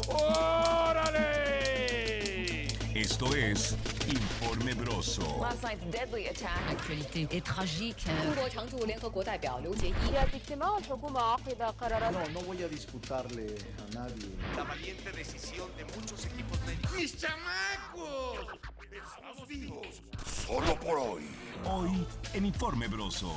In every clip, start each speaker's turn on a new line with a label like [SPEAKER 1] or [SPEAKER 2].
[SPEAKER 1] ¡Órale!
[SPEAKER 2] Esto es Informe Broso.
[SPEAKER 3] Last night's deadly attack.
[SPEAKER 4] L'actualité est tragique.
[SPEAKER 3] 中国常驻联合国代表刘结一
[SPEAKER 5] No voy a disputarle a nadie.
[SPEAKER 1] La valiente decisión de muchos equipos médicos. ¡Mis chamacos! ¡Estamos vivos! Solo por hoy.
[SPEAKER 2] Hoy en Informe Broso.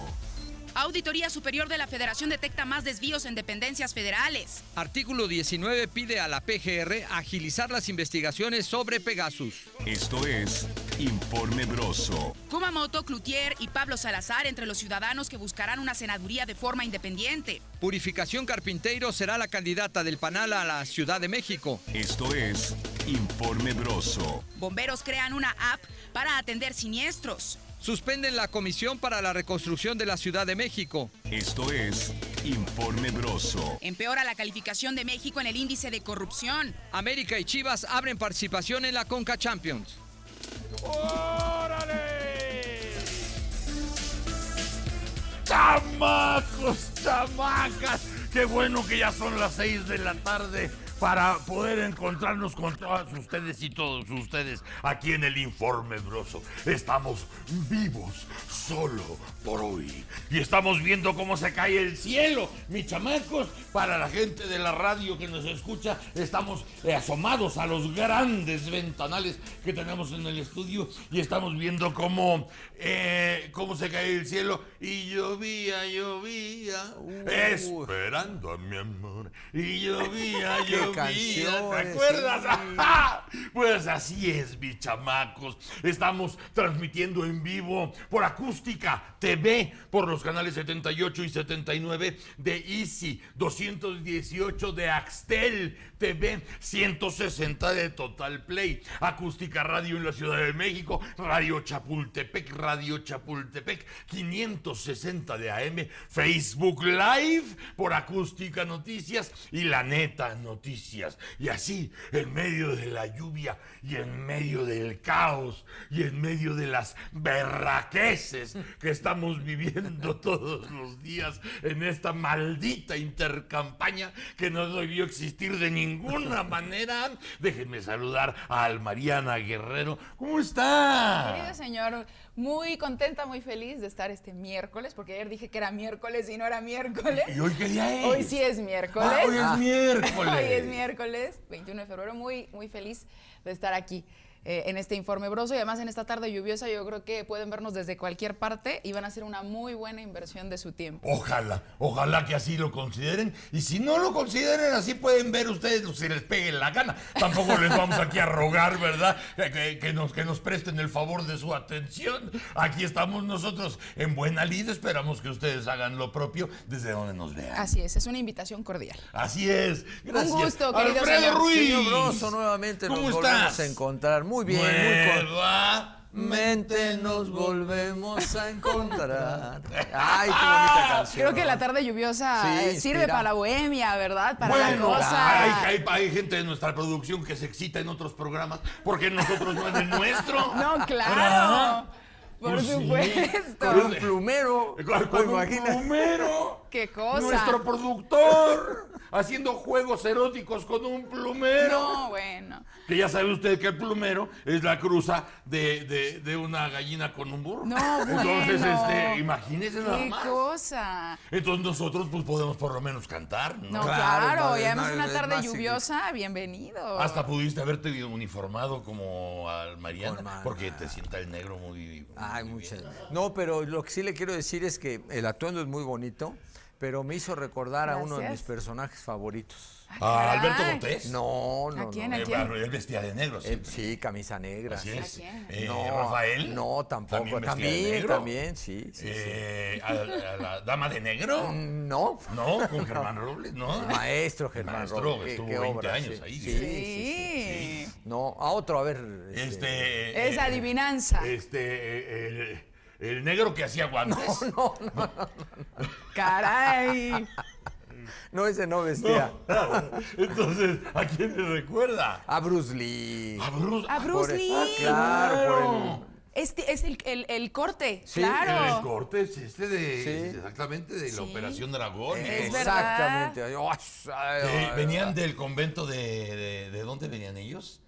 [SPEAKER 6] Auditoría Superior de la Federación detecta más desvíos en dependencias federales.
[SPEAKER 7] Artículo 19 pide a la PGR agilizar las investigaciones sobre Pegasus.
[SPEAKER 2] Esto es Informe Broso.
[SPEAKER 6] Kumamoto, Cloutier y Pablo Salazar entre los ciudadanos que buscarán una senaduría de forma independiente.
[SPEAKER 7] Purificación Carpinteiro será la candidata del PANAL a la Ciudad de México.
[SPEAKER 2] Esto es Informe Broso.
[SPEAKER 6] Bomberos crean una app para atender siniestros.
[SPEAKER 7] Suspenden la Comisión para la Reconstrucción de la Ciudad de México.
[SPEAKER 2] Esto es Informe Broso.
[SPEAKER 6] Empeora la calificación de México en el índice de corrupción.
[SPEAKER 7] América y Chivas abren participación en la Conca Champions.
[SPEAKER 1] ¡Órale! ¡Chamacos, chamacas! ¡Qué bueno que ya son las 6 de la tarde! Para poder encontrarnos con todas ustedes y todos ustedes aquí en el Informe Broso. Estamos vivos solo por hoy. Y estamos viendo cómo se cae el cielo, mis chamacos. Para la gente de la radio que nos escucha, estamos asomados a los grandes ventanales que tenemos en el estudio y estamos viendo cómo se cae el cielo. Y llovía, esperando a mi amor. Y llovía,
[SPEAKER 5] canciones,
[SPEAKER 1] ¿te acuerdas?
[SPEAKER 5] sí.
[SPEAKER 1] Pues así es, mis chamacos. Estamos transmitiendo en vivo por Acústica TV, por los canales 78 y 79 de Easy, 218 de Axtel TV, 160 de Total Play, Acústica Radio en la Ciudad de México, Radio Chapultepec, 560 de AM, Facebook Live por Acústica Noticias y La Neta Noticias. Y así, en medio de la lluvia y en medio del caos y en medio de las berraqueces que estamos viviendo todos los días en esta maldita intercampaña que no debió existir de ninguna manera, déjenme saludar a Almariana Guerrero. ¿Cómo está?
[SPEAKER 8] Querido señor, muy contenta, muy feliz de estar este miércoles, porque ayer dije que era miércoles y no era miércoles.
[SPEAKER 1] ¿Y hoy qué día es?
[SPEAKER 8] Hoy sí es miércoles.
[SPEAKER 1] Hoy es miércoles.
[SPEAKER 8] Hoy es miércoles, 21 de febrero, muy feliz de estar aquí en este Informe Broso y además en esta tarde lluviosa. Yo creo que pueden vernos desde cualquier parte y van a hacer una muy buena inversión de su tiempo.
[SPEAKER 1] Ojalá que así lo consideren, y si no lo consideren así pueden ver ustedes si les pegue la gana. Tampoco les vamos aquí a rogar, ¿verdad? Que nos presten el favor de su atención. Aquí estamos nosotros en buena lid, esperamos que ustedes hagan lo propio desde donde nos vean.
[SPEAKER 8] Así es una invitación cordial.
[SPEAKER 1] Así es, gracias.
[SPEAKER 8] Un gusto, querido
[SPEAKER 1] Alfredo
[SPEAKER 8] señor.
[SPEAKER 1] Ruiz.
[SPEAKER 5] Señor Broso, nuevamente nos volvemos a encontrar. Muy bien,
[SPEAKER 1] Nuevamente
[SPEAKER 5] nos volvemos a encontrar. Ay, qué bonita canción.
[SPEAKER 8] Creo que la tarde lluviosa
[SPEAKER 5] Sí,
[SPEAKER 8] sirve
[SPEAKER 5] inspira.
[SPEAKER 8] para la bohemia, ¿verdad? Para la
[SPEAKER 1] Bueno,
[SPEAKER 8] cosa.
[SPEAKER 1] hay gente de nuestra producción que se excita en otros programas porque nosotros no en el nuestro.
[SPEAKER 8] No, claro.
[SPEAKER 1] ¿Verdad?
[SPEAKER 8] Por
[SPEAKER 1] Pues sí.
[SPEAKER 8] supuesto.
[SPEAKER 5] Con un plumero.
[SPEAKER 1] Con un
[SPEAKER 5] Imagina.
[SPEAKER 1] plumero.
[SPEAKER 8] Qué cosa.
[SPEAKER 1] Nuestro productor haciendo juegos eróticos con un plumero.
[SPEAKER 8] No, bueno.
[SPEAKER 1] Que ya sabe usted que el plumero es la cruza de una gallina con un burro.
[SPEAKER 8] No,
[SPEAKER 1] Entonces,
[SPEAKER 8] bueno.
[SPEAKER 1] imagínese nada
[SPEAKER 8] Qué
[SPEAKER 1] más.
[SPEAKER 8] cosa.
[SPEAKER 1] Entonces nosotros pues podemos por lo menos cantar, ¿no?
[SPEAKER 8] No,
[SPEAKER 5] Claro,
[SPEAKER 8] claro.
[SPEAKER 5] no,
[SPEAKER 8] Y además
[SPEAKER 5] no,
[SPEAKER 8] una
[SPEAKER 5] es
[SPEAKER 8] tarde
[SPEAKER 5] más
[SPEAKER 8] lluviosa, bienvenido.
[SPEAKER 1] Hasta pudiste haberte uniformado como al Mariana,
[SPEAKER 5] Con
[SPEAKER 1] porque te sienta el negro muy
[SPEAKER 5] Ay,
[SPEAKER 1] muy
[SPEAKER 5] muchas.
[SPEAKER 1] bien.
[SPEAKER 5] No, pero lo que sí le quiero decir es que el atuendo es muy bonito, pero me hizo recordar a uno de mis
[SPEAKER 8] Gracias.
[SPEAKER 5] personajes favoritos.
[SPEAKER 1] ¿A
[SPEAKER 8] Caray.
[SPEAKER 1] Alberto Cortés?
[SPEAKER 5] No,
[SPEAKER 8] ¿A quién?
[SPEAKER 5] no.
[SPEAKER 8] ¿A quién?
[SPEAKER 1] Él vestía de negro, siempre.
[SPEAKER 5] Sí, camisa negra.
[SPEAKER 1] Así es.
[SPEAKER 8] ¿A quién?
[SPEAKER 1] ¿Rafael?
[SPEAKER 5] No, tampoco.
[SPEAKER 1] vestía de negro?
[SPEAKER 5] También, sí.
[SPEAKER 1] ¿A la dama de negro?
[SPEAKER 5] No.
[SPEAKER 1] No, con Germán Robles, ¿no?
[SPEAKER 5] El maestro Germán
[SPEAKER 1] Maestro,
[SPEAKER 5] Robles,
[SPEAKER 1] estuvo
[SPEAKER 5] qué
[SPEAKER 1] 20
[SPEAKER 5] obra,
[SPEAKER 1] años
[SPEAKER 5] sí.
[SPEAKER 1] ahí.
[SPEAKER 8] Sí.
[SPEAKER 5] No, a otro, a ver.
[SPEAKER 8] Es adivinanza.
[SPEAKER 1] El negro que hacía guantes.
[SPEAKER 5] No.
[SPEAKER 8] Caray.
[SPEAKER 5] No, ese no vestía.
[SPEAKER 1] Entonces, ¿a quién le recuerda?
[SPEAKER 5] A Bruce Lee.
[SPEAKER 1] A Bruce.
[SPEAKER 8] A Bruce Lee.
[SPEAKER 5] Claro,
[SPEAKER 8] Este es el corte,
[SPEAKER 5] Sí,
[SPEAKER 8] claro.
[SPEAKER 1] El corte es
[SPEAKER 5] Sí.
[SPEAKER 1] exactamente de la
[SPEAKER 8] Sí.
[SPEAKER 1] Operación Dragón.
[SPEAKER 8] Es verdad.
[SPEAKER 5] Exactamente.
[SPEAKER 1] Venían del convento ¿de dónde venían ellos?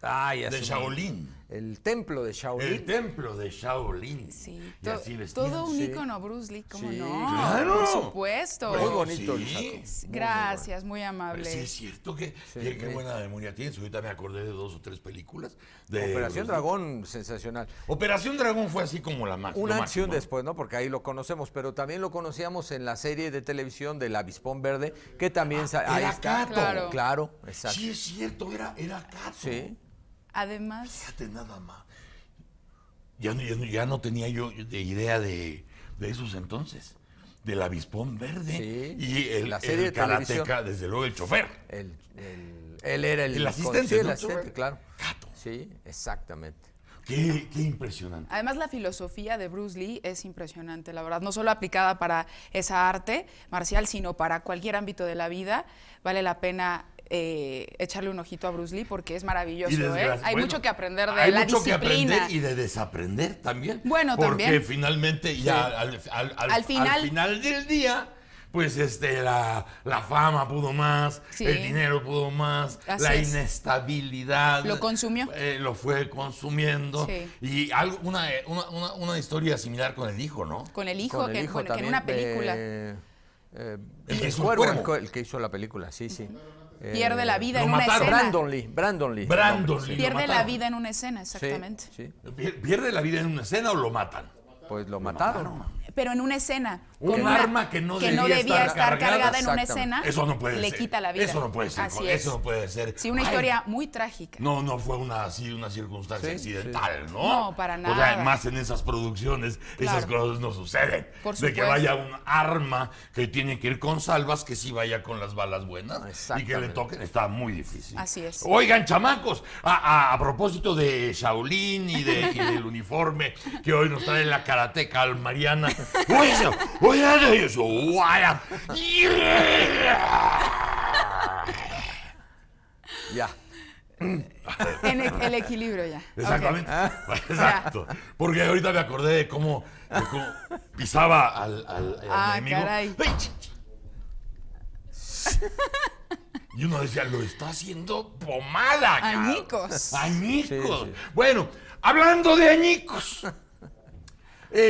[SPEAKER 5] Ay,
[SPEAKER 1] De Shaolin.
[SPEAKER 5] El templo de Shaolin.
[SPEAKER 1] El templo de Shaolin.
[SPEAKER 8] Sí,
[SPEAKER 1] Y así vestían.
[SPEAKER 8] todo un
[SPEAKER 5] Sí.
[SPEAKER 8] ícono, Bruce Lee, ¿cómo
[SPEAKER 5] Sí,
[SPEAKER 8] no?
[SPEAKER 1] claro.
[SPEAKER 8] Por supuesto.
[SPEAKER 5] Muy bonito el
[SPEAKER 1] Sí.
[SPEAKER 5] saco.
[SPEAKER 8] Gracias, muy
[SPEAKER 1] Pero
[SPEAKER 8] amable.
[SPEAKER 1] sí es cierto que
[SPEAKER 5] Sí,
[SPEAKER 1] qué
[SPEAKER 5] sí.
[SPEAKER 1] buena memoria tienes. Ahorita me acordé de 2 o 3 películas. De
[SPEAKER 5] Operación
[SPEAKER 1] Bruce Lee.
[SPEAKER 5] Dragón, sensacional.
[SPEAKER 1] Operación Dragón fue así como la máxima.
[SPEAKER 5] Una acción después, ¿no? Porque ahí lo conocemos, pero también lo conocíamos en la serie de televisión del Avispón Verde, que también ahí
[SPEAKER 1] era
[SPEAKER 5] está.
[SPEAKER 1] Cato.
[SPEAKER 5] Claro, exacto.
[SPEAKER 1] Sí es cierto, era Cato.
[SPEAKER 5] Sí.
[SPEAKER 8] Además,
[SPEAKER 1] Fíjate nada más. Ya no tenía yo de idea de esos entonces. Del Avispón Verde.
[SPEAKER 5] Sí,
[SPEAKER 1] Y el,
[SPEAKER 5] la serie
[SPEAKER 1] el
[SPEAKER 5] de televisión.
[SPEAKER 1] karateca, desde luego el chofer.
[SPEAKER 5] Él era
[SPEAKER 1] El asistente,
[SPEAKER 5] sí,
[SPEAKER 1] ¿no?
[SPEAKER 5] el asistente, claro.
[SPEAKER 1] Cato.
[SPEAKER 5] Sí, exactamente.
[SPEAKER 1] Qué impresionante.
[SPEAKER 8] además la filosofía de Bruce Lee es impresionante, la verdad, no solo aplicada para esa arte marcial, sino para cualquier ámbito de la vida. Vale la pena echarle un ojito a BruceLee porque es maravilloso, Hay
[SPEAKER 1] bueno,
[SPEAKER 8] mucho que aprender de
[SPEAKER 1] hay
[SPEAKER 8] la
[SPEAKER 1] mucho que
[SPEAKER 8] disciplina.
[SPEAKER 1] aprender y de desaprender también.
[SPEAKER 8] Bueno,
[SPEAKER 1] porque
[SPEAKER 8] también.
[SPEAKER 1] finalmente ya al final del día, pues la fama pudo más,
[SPEAKER 8] Sí.
[SPEAKER 1] el dinero pudo más,
[SPEAKER 8] Así
[SPEAKER 1] la
[SPEAKER 8] es.
[SPEAKER 1] inestabilidad.
[SPEAKER 8] Lo consumió.
[SPEAKER 1] Lo fue consumiendo.
[SPEAKER 8] Sí.
[SPEAKER 1] Y una historia similar con el hijo, ¿no?
[SPEAKER 8] Con el hijo,
[SPEAKER 5] Con el
[SPEAKER 8] que,
[SPEAKER 5] hijo
[SPEAKER 8] bueno, que en
[SPEAKER 5] también,
[SPEAKER 8] una película
[SPEAKER 1] El que hizo el
[SPEAKER 5] Cuervo,
[SPEAKER 1] cuervo.
[SPEAKER 5] el que hizo la película, sí, sí.
[SPEAKER 8] pierde la vida
[SPEAKER 1] lo
[SPEAKER 8] en una
[SPEAKER 1] mataron.
[SPEAKER 8] escena.
[SPEAKER 5] Brandon Lee.
[SPEAKER 1] Brandon Lee. lo
[SPEAKER 8] Pierde la
[SPEAKER 1] mataron.
[SPEAKER 8] vida en una escena, exactamente.
[SPEAKER 5] Sí, sí.
[SPEAKER 1] ¿Pierde la vida en una escena o lo matan?
[SPEAKER 5] Pues lo mataron.
[SPEAKER 8] Pero en una escena.
[SPEAKER 1] Un
[SPEAKER 8] con una-
[SPEAKER 1] arma que no debía
[SPEAKER 8] debía
[SPEAKER 1] estar
[SPEAKER 8] estar cargada en una
[SPEAKER 5] Exactamente.
[SPEAKER 8] escena.
[SPEAKER 1] Eso no puede
[SPEAKER 8] le
[SPEAKER 1] ser.
[SPEAKER 8] quita la vida.
[SPEAKER 1] Eso no puede ser.
[SPEAKER 8] Así es.
[SPEAKER 1] Eso no puede ser.
[SPEAKER 8] Sí, una
[SPEAKER 1] Ay,
[SPEAKER 8] historia muy trágica.
[SPEAKER 1] No fue una circunstancia
[SPEAKER 5] Sí,
[SPEAKER 1] accidental, ¿no?
[SPEAKER 8] No, para
[SPEAKER 1] O sea,
[SPEAKER 8] nada.
[SPEAKER 1] más en esas producciones, esas
[SPEAKER 8] Claro.
[SPEAKER 1] cosas no suceden.
[SPEAKER 8] Por
[SPEAKER 1] de que
[SPEAKER 8] supuesto.
[SPEAKER 1] vaya un arma que tiene que ir con salvas, que sí vaya con las balas buenas y que le
[SPEAKER 5] Exactamente.
[SPEAKER 1] toquen, está muy difícil.
[SPEAKER 8] Así es.
[SPEAKER 1] Oigan, chamacos, a propósito de Shaolin y del uniforme que hoy nos trae la karateca Mariana. Oye, eso, guaya.
[SPEAKER 5] Ya.
[SPEAKER 8] En el equilibrio ya.
[SPEAKER 1] Exactamente.
[SPEAKER 8] Ok.
[SPEAKER 1] Exacto. Porque ahorita me acordé de cómo pisaba al enemigo.
[SPEAKER 8] Caray.
[SPEAKER 1] ¡Ay! Y uno decía, lo está haciendo pomada, cabrón.
[SPEAKER 8] Añicos.
[SPEAKER 1] Añicos.
[SPEAKER 5] Sí, sí.
[SPEAKER 1] Bueno, hablando de añicos.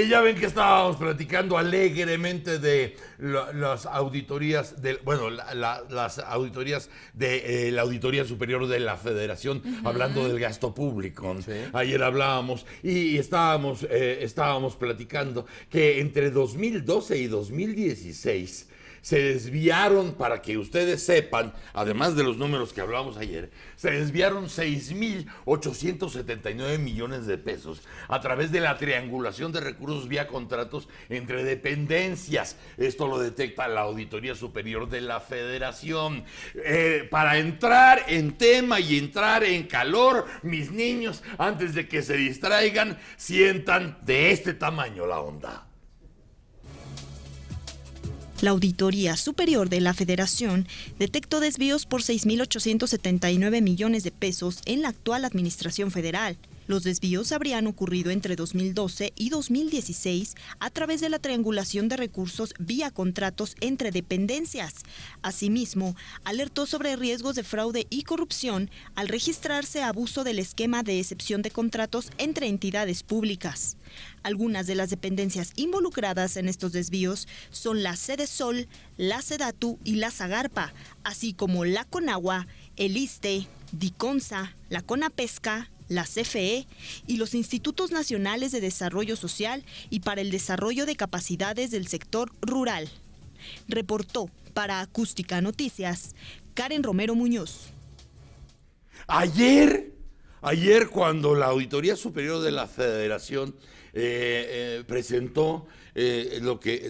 [SPEAKER 1] Ya ven que estábamos platicando alegremente de las auditorías, las auditorías de la Auditoría Superior de la Federación, hablando del gasto público.
[SPEAKER 5] Sí.
[SPEAKER 1] Ayer hablábamos y estábamos platicando que entre 2012 y 2016 se desviaron, para que ustedes sepan, además de los números que hablábamos ayer, se desviaron 6,879 millones de pesos a través de la triangulación de recursos vía contratos entre dependencias. Esto lo detecta la Auditoría Superior de la Federación. Para entrar en tema y entrar en calor, mis niños, antes de que se distraigan, sientan de este tamaño la onda.
[SPEAKER 9] La Auditoría Superior de la Federación detectó desvíos por 6.879 millones de pesos en la actual administración federal. Los desvíos habrían ocurrido entre 2012 y 2016 a través de la triangulación de recursos vía contratos entre dependencias. Asimismo, alertó sobre riesgos de fraude y corrupción al registrarse abuso del esquema de excepción de contratos entre entidades públicas. Algunas de las dependencias involucradas en estos desvíos son la Sedesol, la Sedatu y la Zagarpa, así como la Conagua, el ISSSTE, Diconsa, la Conapesca, la CFE y los Institutos Nacionales de Desarrollo Social y para el Desarrollo de Capacidades del Sector Rural. Reportó para Acústica Noticias, Karen Romero Muñoz.
[SPEAKER 1] Ayer cuando la Auditoría Superior de la Federación presentó lo que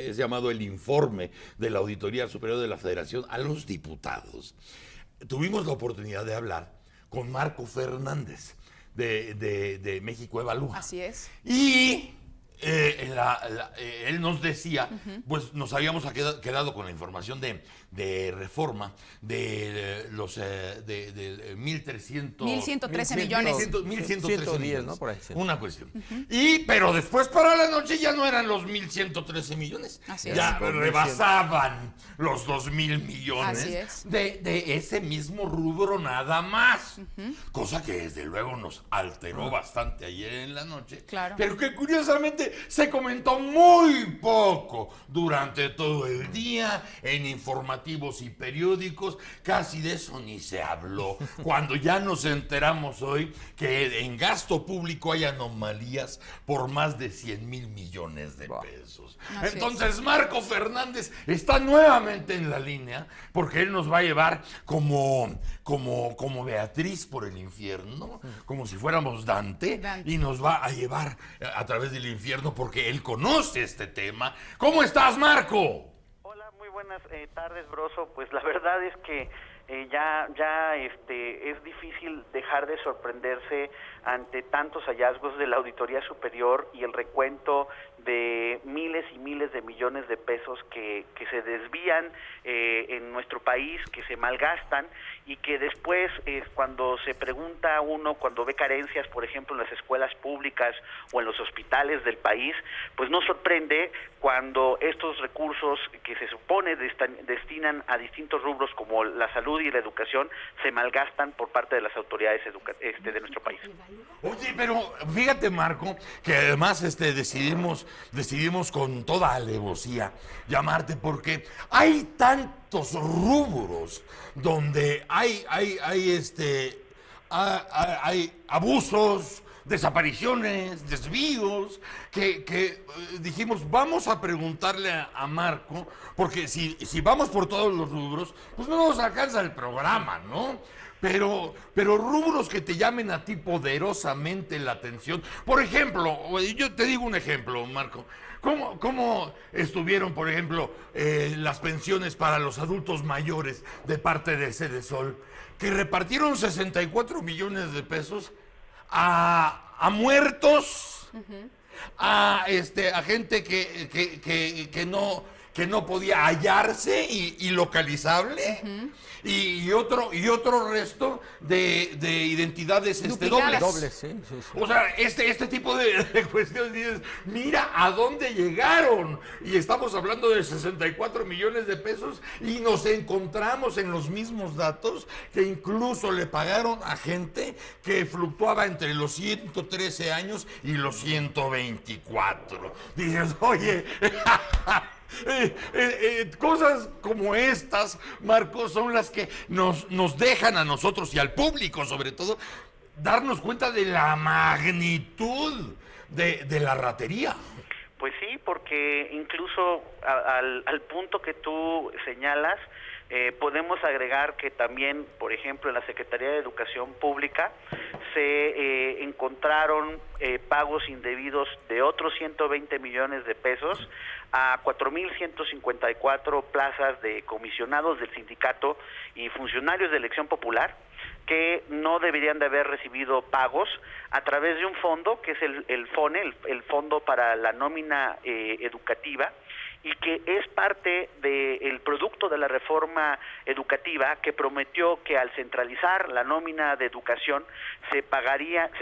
[SPEAKER 1] es llamado el informe de la Auditoría Superior de la Federación a los diputados, tuvimos la oportunidad de hablar con Marco Fernández de México Evalúa.
[SPEAKER 8] Así es.
[SPEAKER 1] Y él nos decía, pues nos habíamos quedado con la información de de reforma de los de
[SPEAKER 8] 1.113 millones.
[SPEAKER 1] 1.113 millones,
[SPEAKER 5] ¿no? Por ahí, sí.
[SPEAKER 1] Una cuestión. Pero después para la noche ya no eran los 1.113 millones.
[SPEAKER 8] Así es.
[SPEAKER 1] Ya rebasaban los 2.000 millones
[SPEAKER 8] Así es.
[SPEAKER 1] de ese mismo rubro nada más. Cosa que desde luego nos alteró bastante ayer en la noche.
[SPEAKER 8] Claro.
[SPEAKER 1] Pero que curiosamente se comentó muy poco durante todo el día en informativos y periódicos. Casi de eso ni se habló. Cuando ya nos enteramos hoy que en gasto público hay anomalías por más de 100,000 millones de pesos.
[SPEAKER 8] Así
[SPEAKER 1] Entonces Marco Fernández está nuevamente en la línea porque él nos va a llevar como Beatriz por el infierno, como si fuéramos Dante, y nos va a llevar a través del infierno porque él conoce este tema. ¿Cómo estás, Marco?
[SPEAKER 10] Hola, muy buenas tardes, Broso. Pues la verdad es que es difícil dejar de sorprenderse ante tantos hallazgos de la Auditoría Superior y el recuento de miles y miles de millones de pesos que se desvían en nuestro país, que se malgastan y que después cuando se pregunta a uno, cuando ve carencias, por ejemplo, en las escuelas públicas o en los hospitales del país, pues no sorprende cuando estos recursos que se supone destinan a distintos rubros como la salud y la educación se malgastan por parte de las autoridades de nuestro país.
[SPEAKER 1] Oye, pero fíjate, Marco, que además decidimos con toda alevosía llamarte porque hay tantos rubros donde hay abusos, desapariciones, desvíos, que dijimos, vamos a preguntarle a Marco, porque si vamos por todos los rubros, pues no nos alcanza el programa, ¿no? Pero rubros que te llamen a ti poderosamente la atención. Por ejemplo, yo te digo un ejemplo, Marco. ¿Cómo estuvieron, por ejemplo, las pensiones para los adultos mayores de parte de Cedesol? Que repartieron 64 millones de pesos a muertos, a gente que no podía hallarse y localizable, y otro resto de identidades dobles.
[SPEAKER 5] Sí.
[SPEAKER 1] O sea, este tipo de cuestiones, dices, mira a dónde llegaron. Y estamos hablando de 64 millones de pesos y nos encontramos en los mismos datos que incluso le pagaron a gente que fluctuaba entre los 113 años y los 124. Dices, oye... cosas como estas, Marcos, son las que nos dejan a nosotros y al público, sobre todo, darnos cuenta de la magnitud de la ratería.
[SPEAKER 10] Pues sí, porque incluso al punto que tú señalas, podemos agregar que también, por ejemplo, en la Secretaría de Educación Pública se encontraron pagos indebidos de otros 120 millones de pesos a 4.154 plazas de comisionados del sindicato y funcionarios de elección popular que no deberían de haber recibido pagos a través de un fondo que es el FONE, el Fondo para la Nómina Educativa, y que es parte del producto de la reforma educativa que prometió que al centralizar la nómina de educación se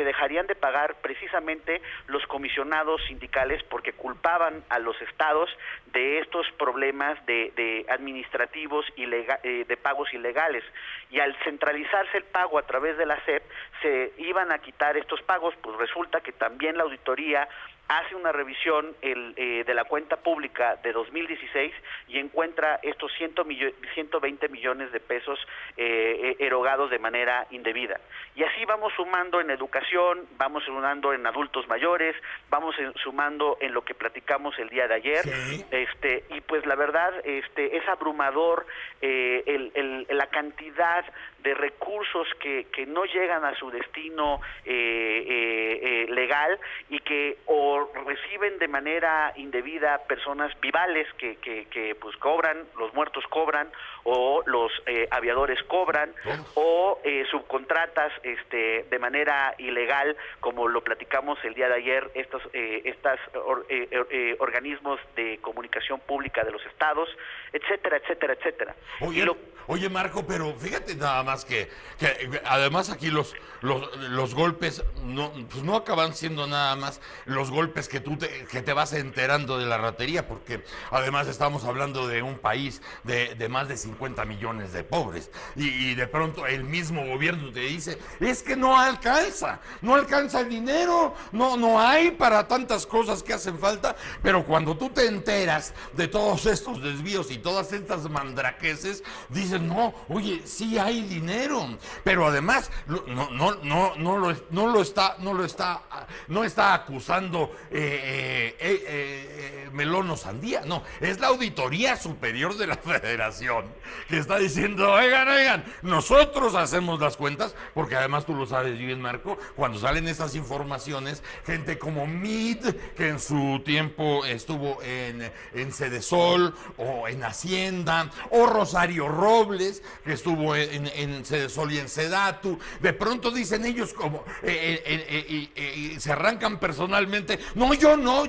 [SPEAKER 10] dejarían de pagar precisamente los comisionados sindicales porque culpaban a los estados de estos problemas de administrativos y de pagos ilegales, y al centralizarse el pago a través de la SEP se iban a quitar estos pagos. Pues resulta que también la auditoría hace una revisión de la cuenta pública de 2016 y encuentra estos 120 millones de pesos erogados de manera indebida. Y así vamos sumando en educación, vamos sumando en adultos mayores, vamos sumando en lo que platicamos el día de ayer. Sí. Y pues la verdad es abrumador la cantidad cantidad de recursos que no llegan a su destino legal y que o reciben de manera indebida personas vivales que pues cobran, los muertos cobran, o los aviadores cobran, o subcontratas de manera ilegal, como lo platicamos el día de ayer, estos organismos de comunicación pública de los estados, etcétera, etcétera, etcétera.
[SPEAKER 1] Oye, Marco, pero fíjate nada más que además aquí los golpes no acaban siendo nada más los golpes que te vas enterando de la ratería, porque además estamos hablando de un país de más de 50 millones de pobres y de pronto el mismo gobierno te dice, es que no alcanza el dinero, no hay para tantas cosas que hacen falta, pero cuando tú te enteras de todos estos desvíos y todas estas mandraqueses, dices, no, oye, sí hay dinero, pero además no está acusando melón o sandía, no, es la Auditoría Superior de la Federación que está diciendo, oigan, nosotros hacemos las cuentas, porque además tú lo sabes bien, Marco, cuando salen estas informaciones, gente como Meade, que en su tiempo estuvo en Sedesol o en Hacienda, o Rosario Robles, que estuvo en Sedesol y en Sedatu, de pronto dicen ellos como se arrancan personalmente, no, yo no,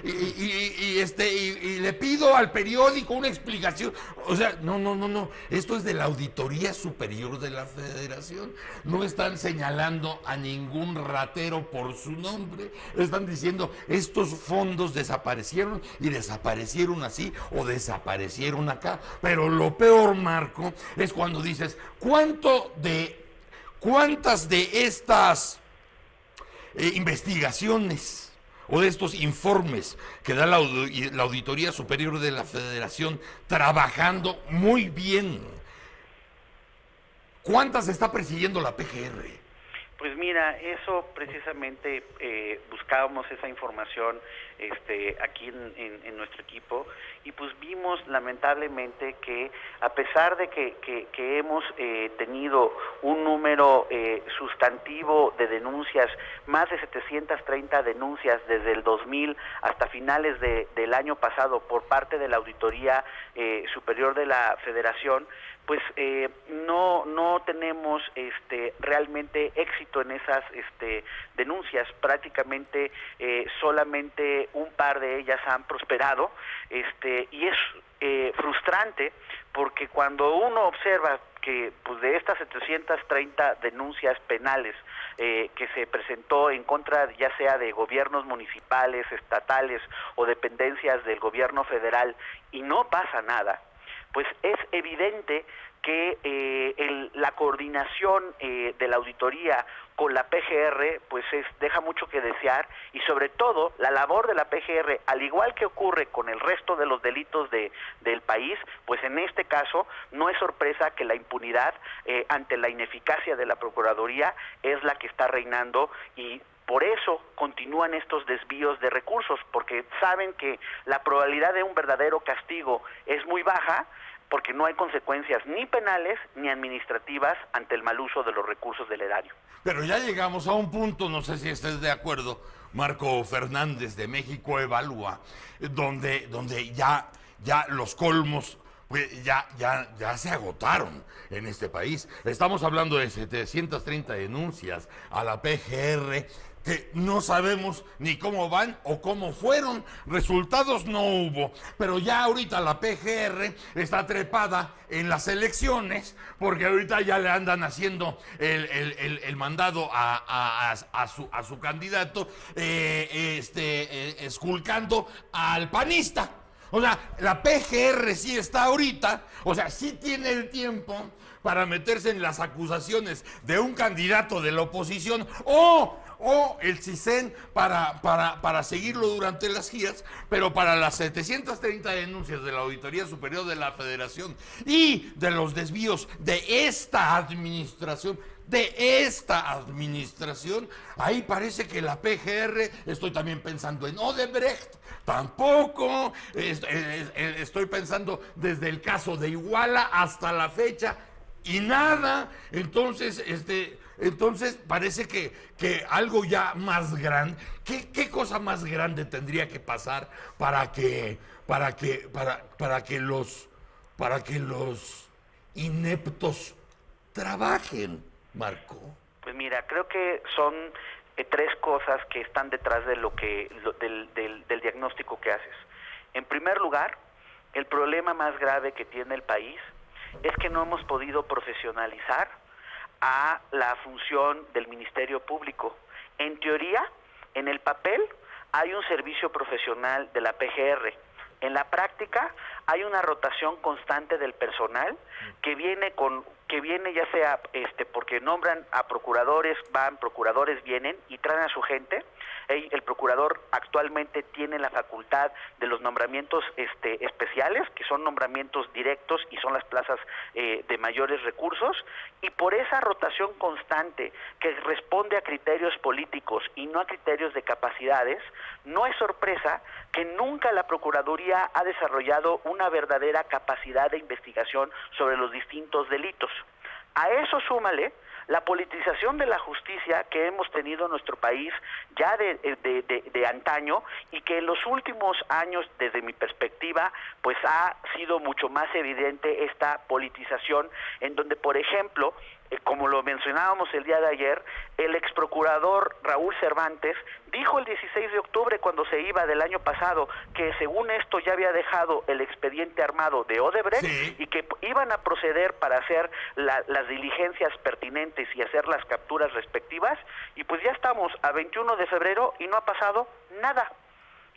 [SPEAKER 1] y le pido al periódico una explicación, o sea, no, esto es de la Auditoría Superior de la Federación, no están señalando a ningún ratero por su nombre, están diciendo, estos fondos desaparecieron y desaparecieron así o desaparecieron acá, pero lo peor, Marco, es cuando dices, ¿cuántas de estas investigaciones o de estos informes que da la Auditoría Superior de la Federación trabajando muy bien, ¿cuántas está persiguiendo la PGR?
[SPEAKER 10] Pues mira, eso precisamente buscábamos esa información aquí en nuestro equipo, y pues vimos lamentablemente que a pesar de que hemos tenido un número sustantivo de denuncias, más de 730 denuncias desde el 2000 hasta finales del año pasado por parte de la Auditoría Superior de la Federación, pues no tenemos realmente éxito en esas denuncias. Prácticamente solamente un par de ellas han prosperado, y es frustrante, porque cuando uno observa que pues de estas 730 denuncias penales que se presentó en contra ya sea de gobiernos municipales, estatales o dependencias del gobierno federal, y no pasa nada, pues es evidente que la coordinación de la auditoría con la PGR pues deja mucho que desear, y sobre todo la labor de la PGR, al igual que ocurre con el resto de los delitos del país, pues en este caso no es sorpresa que la impunidad ante la ineficacia de la Procuraduría es la que está reinando, y por eso continúan estos desvíos de recursos, porque saben que la probabilidad de un verdadero castigo es muy baja, porque no hay consecuencias ni penales ni administrativas ante el mal uso de los recursos del erario.
[SPEAKER 1] Pero ya llegamos a un punto, no sé si estés de acuerdo, Marco Fernández, de México Evalúa, donde ya los colmos pues ya se agotaron en este país. Estamos hablando de 730 denuncias a la PGR que no sabemos ni cómo van o cómo fueron, resultados no hubo, pero ya ahorita la PGR está trepada en las elecciones, porque ahorita ya le andan haciendo el mandado a su candidato, esculcando al panista. O sea, la PGR sí está ahorita, o sea, sí tiene el tiempo para meterse en las acusaciones de un candidato de la oposición, o o el CISEN para seguirlo durante las giras, pero para las 730 denuncias de la Auditoría Superior de la Federación y de los desvíos de esta administración, ahí parece que la PGR, estoy también pensando en Odebrecht, tampoco, estoy pensando desde el caso de Iguala hasta la fecha, y nada. Entonces parece que algo ya más grande, ¿qué cosa más grande tendría que pasar para que los ineptos trabajen, Marco?
[SPEAKER 10] Pues mira, creo que son tres cosas que están detrás de del diagnóstico que haces. En primer lugar, el problema más grave que tiene el país es que no hemos podido profesionalizar a la función del Ministerio Público. En teoría, en el papel, hay un servicio profesional de la PGR. En la práctica, hay una rotación constante del personal que viene ya sea porque nombran a procuradores, procuradores vienen y traen a su gente. El procurador actualmente tiene la facultad de los nombramientos especiales, que son nombramientos directos y son las plazas de mayores recursos, y por esa rotación constante que responde a criterios políticos y no a criterios de capacidades, no es sorpresa que nunca la Procuraduría ha desarrollado una verdadera capacidad de investigación sobre los distintos delitos. A eso súmale la politización de la justicia que hemos tenido en nuestro país ya de antaño, y que en los últimos años, desde mi perspectiva, pues ha sido mucho más evidente esta politización, en donde, por ejemplo, como lo mencionábamos el día de ayer, el exprocurador Raúl Cervantes dijo el 16 de octubre, cuando se iba del año pasado, que según esto ya había dejado el expediente armado de Odebrecht, sí, y que iban a proceder para hacer las diligencias pertinentes y hacer las capturas respectivas, y pues ya estamos a 21 de febrero y no ha pasado nada.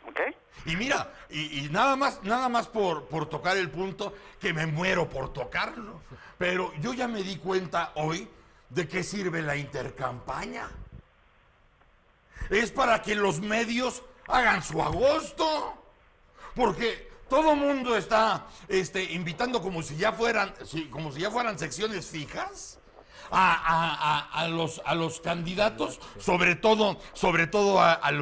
[SPEAKER 10] ¿Okay?
[SPEAKER 1] Y mira, y nada más por tocar el punto, que me muero por tocarlo, pero yo ya me di cuenta hoy de qué sirve la intercampaña. Es para que los medios hagan su agosto, porque todo mundo está invitando como si ya fueran secciones fijas a los candidatos, sobre todo a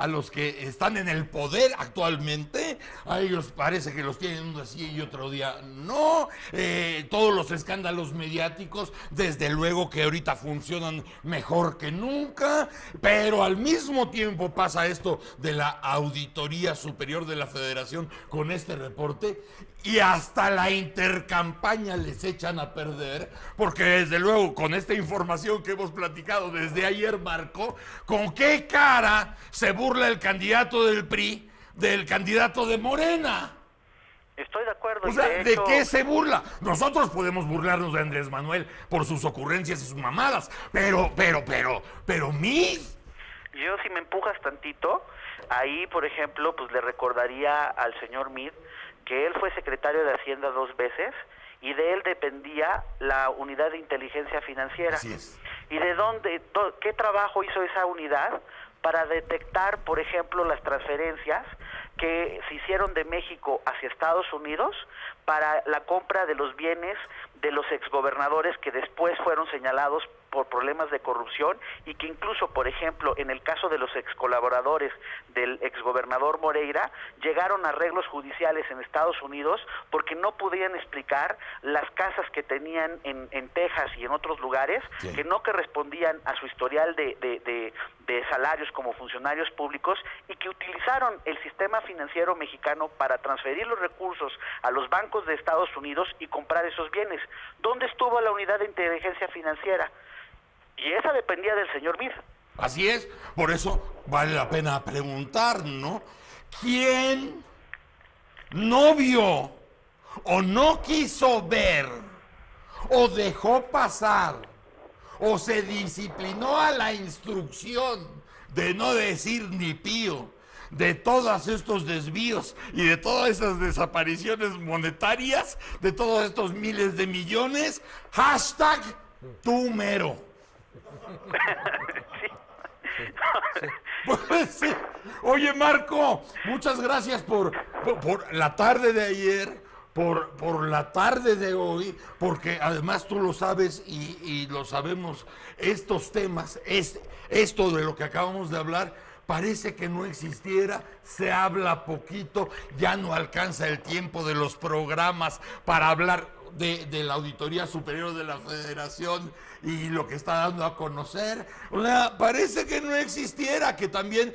[SPEAKER 1] los que están en el poder actualmente. A ellos parece que los tienen un día sí y otro día no. Todos los escándalos mediáticos, desde luego que ahorita funcionan mejor que nunca, pero al mismo tiempo pasa esto de la Auditoría Superior de la Federación con este reporte, y hasta la intercampaña les echan a perder, porque desde luego con esta información que hemos platicado desde ayer, Marco, ¿con qué cara se burla el candidato del PRI del candidato de Morena?
[SPEAKER 10] Estoy de acuerdo.
[SPEAKER 1] O sea, ¿de qué se burla? Nosotros podemos burlarnos de Andrés Manuel por sus ocurrencias y sus mamadas, pero, Mid.
[SPEAKER 10] Yo, si me empujas tantito, ahí, por ejemplo, pues le recordaría al señor Mid que él fue secretario de Hacienda 2 veces, y de él dependía la unidad de inteligencia financiera.
[SPEAKER 1] Así es.
[SPEAKER 10] ¿Y de dónde, qué trabajo hizo esa unidad para detectar, por ejemplo, las transferencias que se hicieron de México hacia Estados Unidos para la compra de los bienes de los exgobernadores que después fueron señalados por problemas de corrupción, y que incluso, por ejemplo, en el caso de los excolaboradores del exgobernador Moreira, llegaron a arreglos judiciales en Estados Unidos porque no podían explicar las casas que tenían en Texas y en otros lugares, sí, que no correspondían a su historial de salarios como funcionarios públicos, y que utilizaron el sistema financiero mexicano para transferir los recursos a los bancos de Estados Unidos y comprar esos bienes. ¿Dónde estuvo la unidad de inteligencia financiera? Y esa dependía del señor Mid.
[SPEAKER 1] Así es, por eso vale la pena preguntar, ¿no? ¿Quién no vio o no quiso ver o dejó pasar o se disciplinó a la instrucción de no decir ni pío de todos estos desvíos y de todas estas desapariciones monetarias, de todos estos miles de millones? Hashtag tú mero. Pues sí. Oye, Marco, muchas gracias por la tarde de ayer, por la tarde de hoy, porque además tú lo sabes y lo sabemos, estos temas, esto de lo que acabamos de hablar, parece que no existiera, se habla poquito, ya no alcanza el tiempo de los programas para hablar de la Auditoría Superior de la Federación y lo que está dando a conocer. Parece que no existiera, que también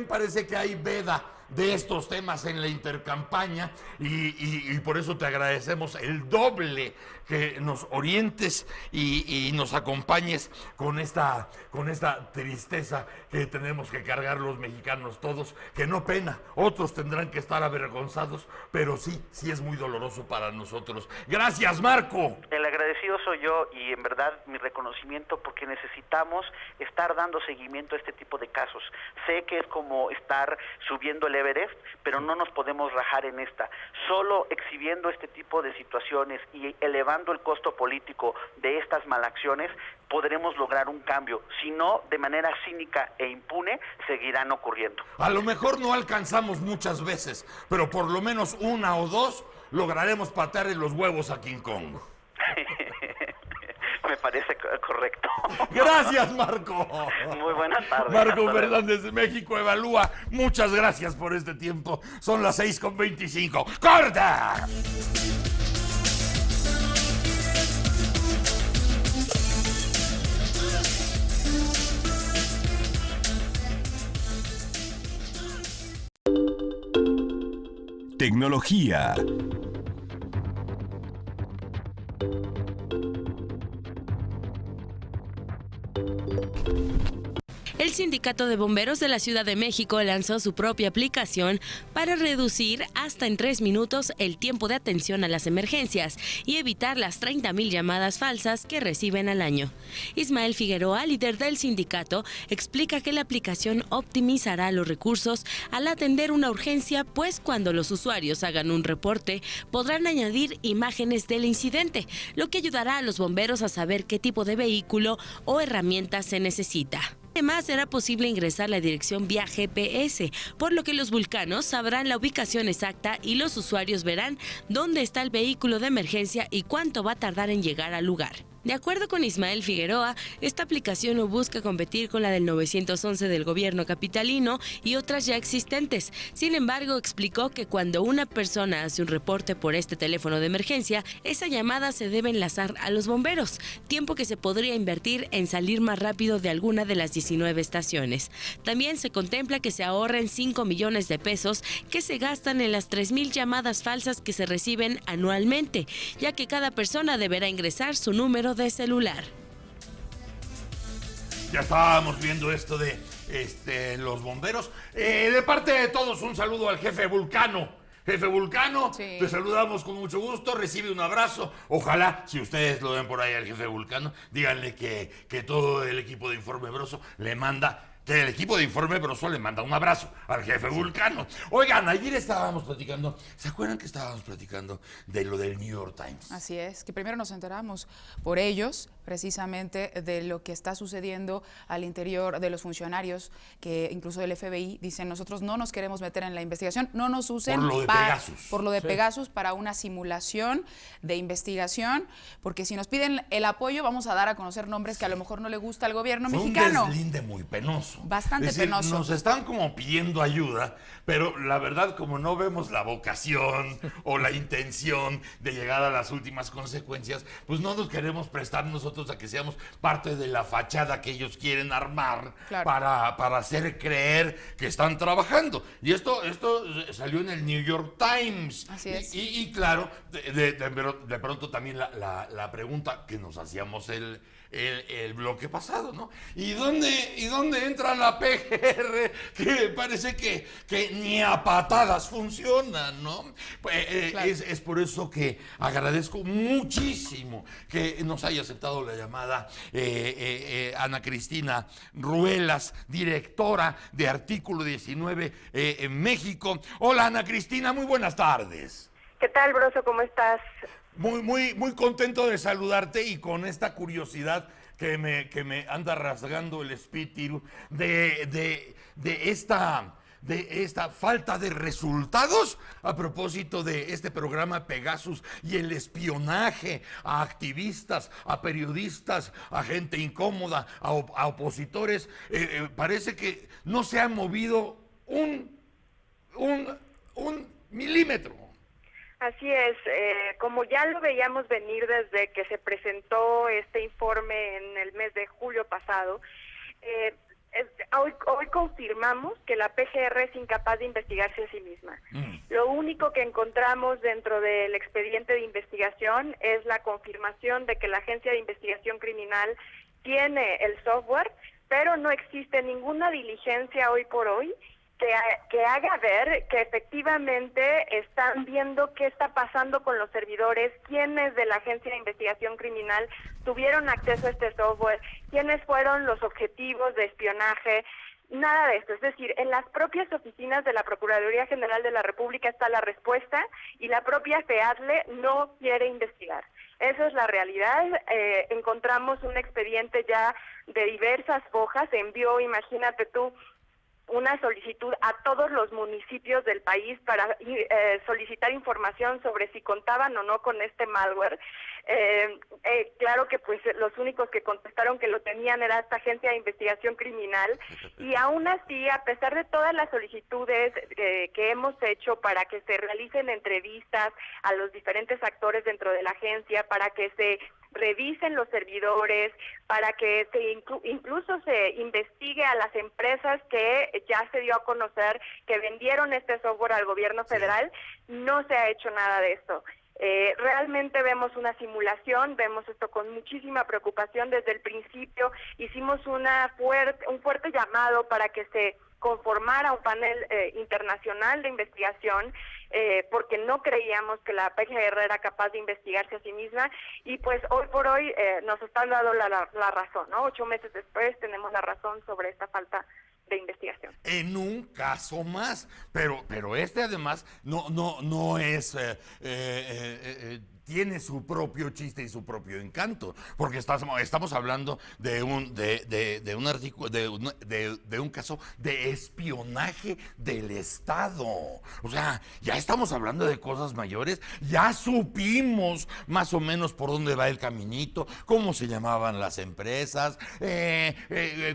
[SPEAKER 1] parece que hay veda de estos temas en la intercampaña y por eso te agradecemos el doble que nos orientes y nos acompañes con esta tristeza que tenemos que cargar los mexicanos todos, que no pena, otros tendrán que estar avergonzados, pero sí es muy doloroso para nosotros. Gracias, Marco.
[SPEAKER 10] El agradecido soy yo y en verdad mi reconocimiento, porque necesitamos estar dando seguimiento a este tipo de casos. Sé que es como estar subiendo el Everest, pero no nos podemos rajar en esta. Solo exhibiendo este tipo de situaciones y elevando el costo político de estas malacciones podremos lograr un cambio. Si no, de manera cínica e impune, seguirán ocurriendo.
[SPEAKER 1] A lo mejor no alcanzamos muchas veces, pero por lo menos una o dos lograremos patearle los huevos a King Kong.
[SPEAKER 10] Me parece correcto.
[SPEAKER 1] Gracias, Marco.
[SPEAKER 10] Muy buenas tardes.
[SPEAKER 1] Marco Fernández de México Evalúa. Muchas gracias por este tiempo. Son las 6:25. ¡Corta!
[SPEAKER 2] Tecnología.
[SPEAKER 11] El Sindicato de Bomberos de la Ciudad de México lanzó su propia aplicación para reducir hasta en 3 minutos el tiempo de atención a las emergencias y evitar las 30,000 llamadas falsas que reciben al año. Ismael Figueroa, líder del sindicato, explica que la aplicación optimizará los recursos al atender una urgencia, pues cuando los usuarios hagan un reporte podrán añadir imágenes del incidente, lo que ayudará a los bomberos a saber qué tipo de vehículo o herramienta se necesita. Además, será posible ingresar la dirección vía GPS, por lo que los vulcanos sabrán la ubicación exacta y los usuarios verán dónde está el vehículo de emergencia y cuánto va a tardar en llegar al lugar. De acuerdo con Ismael Figueroa, esta aplicación no busca competir con la del 911 del gobierno capitalino y otras ya existentes. Sin embargo, explicó que cuando una persona hace un reporte por este teléfono de emergencia, esa llamada se debe enlazar a los bomberos, tiempo que se podría invertir en salir más rápido de alguna de las 19 estaciones. También se contempla que se ahorren 5 millones de pesos que se gastan en las 3,000 llamadas falsas que se reciben anualmente, ya que cada persona deberá ingresar su número de celular.
[SPEAKER 1] Ya estábamos viendo esto de los bomberos. De parte de todos, un saludo al jefe Vulcano. Jefe Vulcano, sí. Te saludamos con mucho gusto, recibe un abrazo. Ojalá, si ustedes lo ven por ahí al jefe Vulcano, díganle que todo el equipo de Informe Broso le manda... Que el equipo de Informe Broso le manda un abrazo al jefe Vulcano. Oigan, ayer estábamos platicando, ¿se acuerdan que estábamos platicando de lo del New York Times?
[SPEAKER 8] Así es, que primero nos enteramos por ellos, precisamente, de lo que está sucediendo al interior de los funcionarios, que incluso del FBI dicen, nosotros no nos queremos meter en la investigación, no nos usen
[SPEAKER 1] por lo de Pegasus.
[SPEAKER 8] Por lo de Pegasus, para una simulación de investigación, porque si nos piden el apoyo, vamos a dar a conocer nombres que a lo mejor no le gusta al gobierno mexicano.
[SPEAKER 1] Un deslinde muy penoso.
[SPEAKER 8] Bastante penoso.
[SPEAKER 1] Nos están como pidiendo ayuda, pero la verdad, como no vemos la vocación o la intención de llegar a las últimas consecuencias, pues no nos queremos prestar nosotros a que seamos parte de la fachada que ellos quieren armar, claro, para hacer creer que están trabajando. Y esto salió en el New York Times.
[SPEAKER 8] Así es.
[SPEAKER 1] Y claro, de pronto también la pregunta que nos hacíamos el bloque pasado, ¿no? ¿Y dónde entra la PGR? Que parece que ni a patadas funciona, ¿no? Claro. Es por eso que agradezco muchísimo que nos haya aceptado la llamada Ana Cristina Ruelas, directora de Artículo 19 en México. Hola, Ana Cristina, muy buenas tardes.
[SPEAKER 12] ¿Qué tal, Broso? ¿Cómo estás?
[SPEAKER 1] Muy contento de saludarte y con esta curiosidad que me anda rasgando el espíritu de esta falta de resultados a propósito de este programa Pegasus y el espionaje a activistas, a periodistas, a gente incómoda, a opositores. Parece que no se ha movido un milímetro.
[SPEAKER 12] Así es, como ya lo veíamos venir desde que se presentó este informe en el mes de julio pasado, hoy confirmamos que la PGR es incapaz de investigarse a sí misma. Lo único que encontramos dentro del expediente de investigación es la confirmación de que la Agencia de Investigación Criminal tiene el software, pero no existe ninguna diligencia hoy por hoy que haga ver que efectivamente están viendo qué está pasando con los servidores, quiénes de la Agencia de Investigación Criminal tuvieron acceso a este software, quiénes fueron los objetivos de espionaje, nada de esto. Es decir, en las propias oficinas de la Procuraduría General de la República está la respuesta y la propia FEADLE no quiere investigar. Esa es la realidad. Encontramos un expediente ya de diversas hojas, se envió, imagínate tú, una solicitud a todos los municipios del país para solicitar información sobre si contaban o no con este malware. Claro que pues los únicos que contestaron que lo tenían era esta Agencia de Investigación Criminal, y aún así, a pesar de todas las solicitudes que hemos hecho para que se realicen entrevistas a los diferentes actores dentro de la agencia, para que se revisen los servidores, para que incluso se investigue a las empresas que ya se dio a conocer que vendieron este software al gobierno federal, no se ha hecho nada de esto. Realmente vemos una simulación, vemos esto con muchísima preocupación. Desde el principio hicimos un fuerte llamado para que se conformara un panel internacional de investigación, porque no creíamos que la PGR era capaz de investigarse a sí misma, y pues hoy por hoy nos están dando la razón, ¿no? 8 meses después tenemos la razón sobre esta falta de investigación.
[SPEAKER 1] En un caso más, pero este además no es tiene su propio chiste y su propio encanto, porque estamos hablando de un artículo, de un caso de espionaje del Estado. O sea, ya estamos hablando de cosas mayores, ya supimos más o menos por dónde va el caminito, cómo se llamaban las empresas,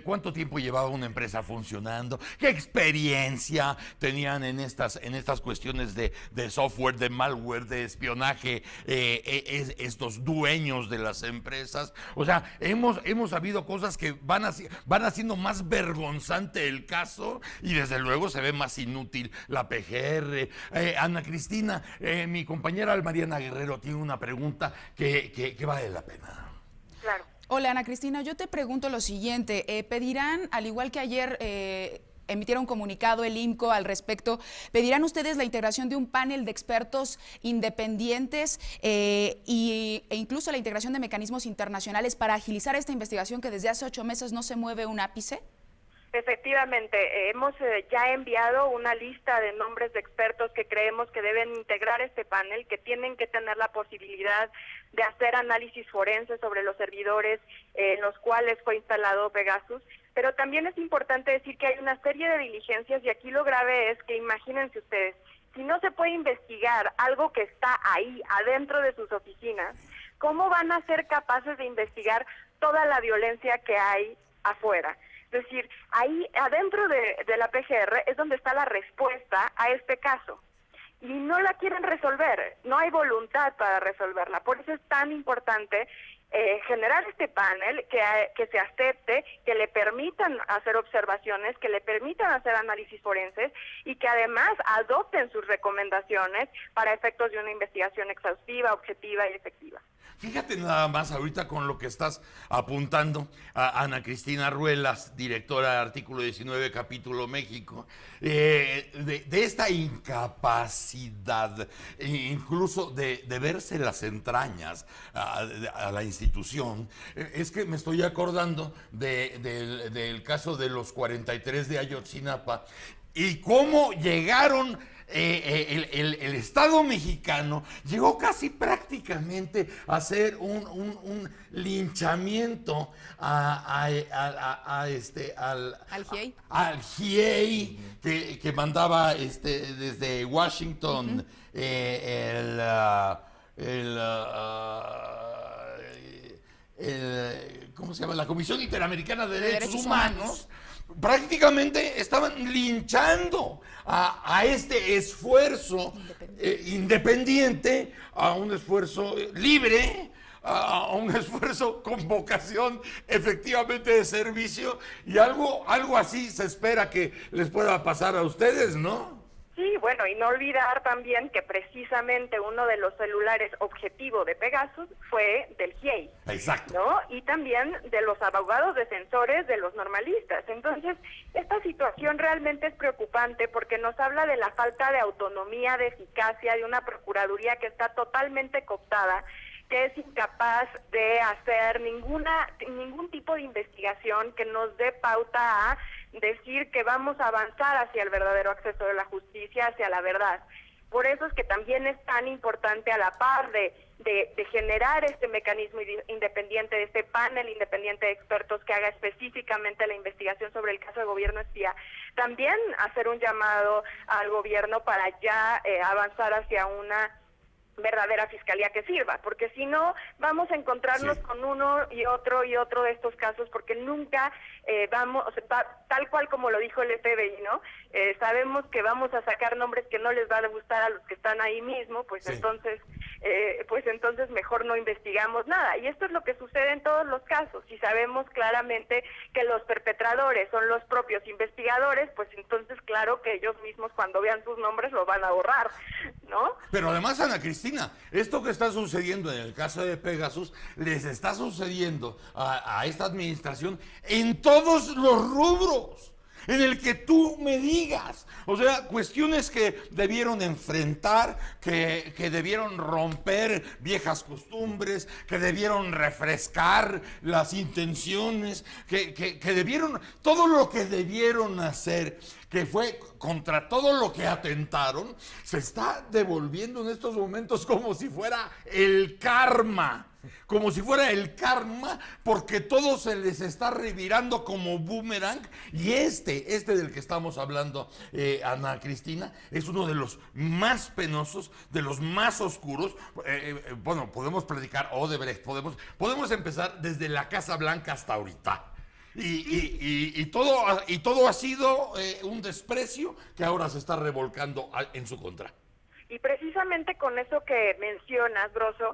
[SPEAKER 1] cuánto tiempo llevaba una empresa funcionando, qué experiencia tenían en estas cuestiones de software, de malware, de espionaje, estos dueños de las empresas. O sea, hemos sabido cosas que van haciendo más vergonzante el caso, y desde luego se ve más inútil la PGR. Ana Cristina, mi compañera Mariana Guerrero tiene una pregunta que vale la pena.
[SPEAKER 12] Claro.
[SPEAKER 8] Hola, Ana Cristina, yo te pregunto lo siguiente. Pedirán, al igual que ayer emitieron un comunicado el IMCO al respecto, ¿pedirán ustedes la integración de un panel de expertos independientes e incluso la integración de mecanismos internacionales para agilizar esta investigación que desde hace 8 meses no se mueve un ápice?
[SPEAKER 12] Efectivamente, hemos ya enviado una lista de nombres de expertos que creemos que deben integrar este panel, que tienen que tener la posibilidad de hacer análisis forense sobre los servidores en los cuales fue instalado Pegasus. Pero también es importante decir que hay una serie de diligencias, y aquí lo grave es que, imagínense ustedes, si no se puede investigar algo que está ahí, adentro de sus oficinas, ¿cómo van a ser capaces de investigar toda la violencia que hay afuera? Es decir, ahí adentro de la PGR es donde está la respuesta a este caso. Y no la quieren resolver, no hay voluntad para resolverla. Por eso es tan importante generar este panel que se acepte, que le permitan hacer observaciones, que le permitan hacer análisis forenses, y que además adopten sus recomendaciones para efectos de una investigación exhaustiva, objetiva y efectiva.
[SPEAKER 1] Fíjate nada más ahorita con lo que estás apuntando, a Ana Cristina Ruelas, directora de Artículo 19, Capítulo México, de esta incapacidad, incluso de verse las entrañas a la institución. Es que me estoy acordando del caso de los 43 de Ayotzinapa, y cómo llegaron, el Estado mexicano llegó casi prácticamente a hacer un linchamiento al GIEI que mandaba desde Washington ¿cómo se llama? La Comisión Interamericana de Derechos Humanos. Prácticamente estaban linchando a este esfuerzo independiente, a un esfuerzo libre, a un esfuerzo con vocación efectivamente de servicio, y algo así se espera que les pueda pasar a ustedes, ¿no?
[SPEAKER 12] Sí, bueno, y no olvidar también que precisamente uno de los celulares objetivo de Pegasus fue del GIEI.
[SPEAKER 1] Exacto.
[SPEAKER 12] ¿No? Y también de los abogados defensores de los normalistas. Entonces, esta situación realmente es preocupante porque nos habla de la falta de autonomía, de eficacia de una procuraduría que está totalmente cooptada, que es incapaz de hacer ningún tipo de investigación que nos dé pauta a decir que vamos a avanzar hacia el verdadero acceso de la justicia, hacia la verdad. Por eso es que también es tan importante, a la par de generar este mecanismo independiente, de este panel independiente de expertos que haga específicamente la investigación sobre el caso de gobierno espía, también hacer un llamado al gobierno para ya avanzar hacia una verdadera fiscalía que sirva, porque si no vamos a encontrarnos con uno y otro de estos casos, porque nunca tal cual como lo dijo el FBI, ¿no? Sabemos que vamos a sacar nombres que no les van a gustar a los que están ahí mismo, pues entonces mejor no investigamos nada. Y esto es lo que sucede en todos los casos. Si sabemos claramente que los perpetradores son los propios investigadores, pues entonces claro que ellos mismos cuando vean sus nombres lo van a borrar, ¿no?
[SPEAKER 1] Pero además, Ana Cristina, esto que está sucediendo en el caso de Pegasus les está sucediendo a esta administración en todos los rubros en el que tú me digas. O sea, cuestiones que debieron enfrentar, que debieron romper viejas costumbres, que debieron refrescar las intenciones, que debieron, todo lo que debieron hacer, que fue contra todo lo que atentaron, se está devolviendo en estos momentos como si fuera el karma. Como si fuera el karma, porque todo se les está revirando como boomerang. Y este del que estamos hablando, Ana Cristina, es uno de los más penosos, de los más oscuros. Bueno, podemos platicar Odebrecht, podemos empezar desde la Casa Blanca hasta ahorita. Y todo ha sido un desprecio que ahora se está revolcando en su contra.
[SPEAKER 12] Y precisamente con eso que mencionas, Broso,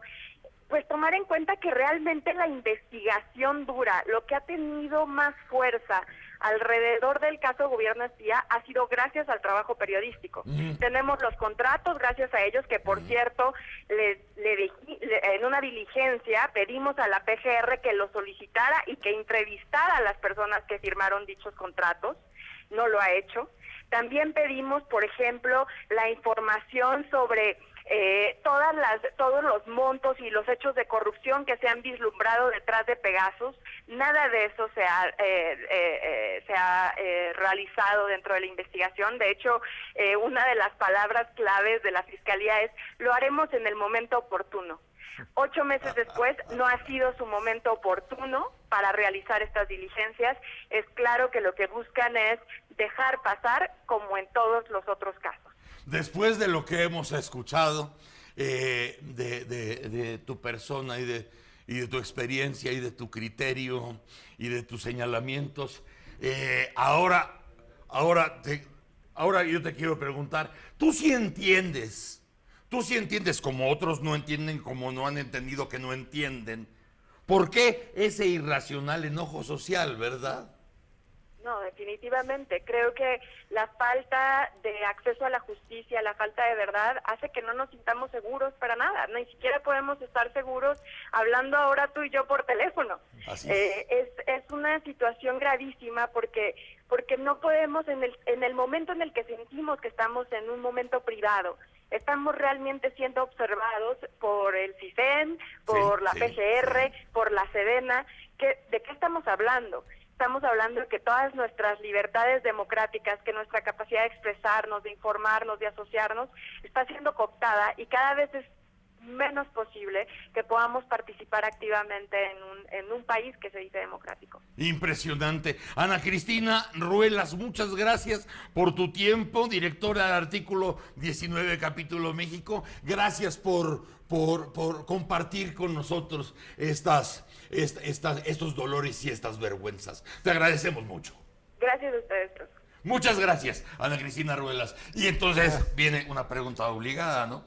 [SPEAKER 12] pues tomar en cuenta que realmente la investigación dura, lo que ha tenido más fuerza alrededor del caso Gobierno Espía ha sido gracias al trabajo periodístico. Tenemos los contratos, gracias a ellos, que por cierto, en una diligencia pedimos a la PGR que lo solicitara y que entrevistara a las personas que firmaron dichos contratos. No lo ha hecho. También pedimos, por ejemplo, la información sobre todos los montos y los hechos de corrupción que se han vislumbrado detrás de Pegasus. Nada de eso se ha realizado dentro de la investigación. De hecho, una de las palabras claves de la Fiscalía es: lo haremos en el momento oportuno. 8 meses después no ha sido su momento oportuno para realizar estas diligencias. Es claro que lo que buscan es dejar pasar como en todos los otros casos.
[SPEAKER 1] Después de lo que hemos escuchado de tu persona y de tu experiencia y de tu criterio y de tus señalamientos, ahora yo te quiero preguntar, ¿tú sí entiendes como otros no entienden, como no han entendido que no entienden, por qué ese irracional enojo social, verdad?
[SPEAKER 12] No, definitivamente. Creo que la falta de acceso a la justicia, la falta de verdad, hace que no nos sintamos seguros para nada. Ni siquiera podemos estar seguros hablando ahora tú y yo por teléfono. Es una situación gravísima porque no podemos, en el momento en el que sentimos que estamos en un momento privado, estamos realmente siendo observados por el CISEN, por la PGR, por la Sedena. ¿De qué estamos hablando? estamos hablando de que todas nuestras libertades democráticas, que nuestra capacidad de expresarnos, de informarnos, de asociarnos, está siendo cooptada y cada vez es menos posible que podamos participar activamente en un país que se dice democrático.
[SPEAKER 1] Impresionante. Ana Cristina Ruelas, muchas gracias por tu tiempo, directora del artículo 19 Capítulo México. Gracias por compartir con nosotros estos dolores y estas vergüenzas. Te agradecemos mucho.
[SPEAKER 12] Gracias a ustedes, profe.
[SPEAKER 1] Muchas gracias, Ana Cristina Ruelas. Y entonces viene una pregunta obligada, ¿no?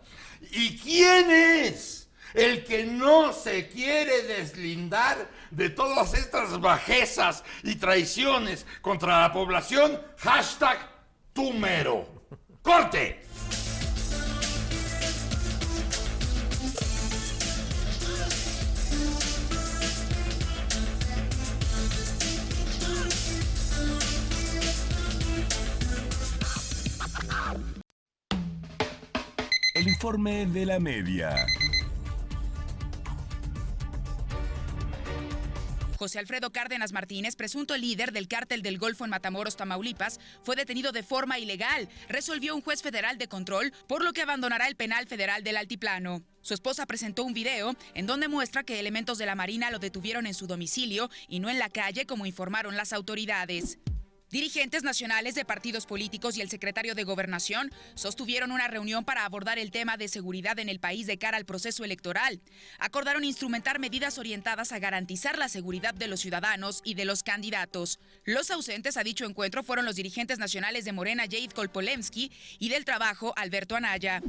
[SPEAKER 1] ¿Y quién es el que no se quiere deslindar de todas estas bajezas y traiciones contra la población? Hashtag #Tumero. ¡Corte!
[SPEAKER 2] El informe de la media.
[SPEAKER 6] José Alfredo Cárdenas Martínez, presunto líder del cártel del Golfo en Matamoros, Tamaulipas, fue detenido de forma ilegal, resolvió un juez federal de control, por lo que abandonará el penal federal del Altiplano. Su esposa presentó un video en donde muestra que elementos de la Marina lo detuvieron en su domicilio y no en la calle, como informaron las autoridades. Dirigentes nacionales de partidos políticos y el secretario de Gobernación sostuvieron una reunión para abordar el tema de seguridad en el país de cara al proceso electoral. Acordaron instrumentar medidas orientadas a garantizar la seguridad de los ciudadanos y de los candidatos. Los ausentes a dicho encuentro fueron los dirigentes nacionales de Morena, Jade Kolpolemsky, y del Trabajo, Alberto Anaya.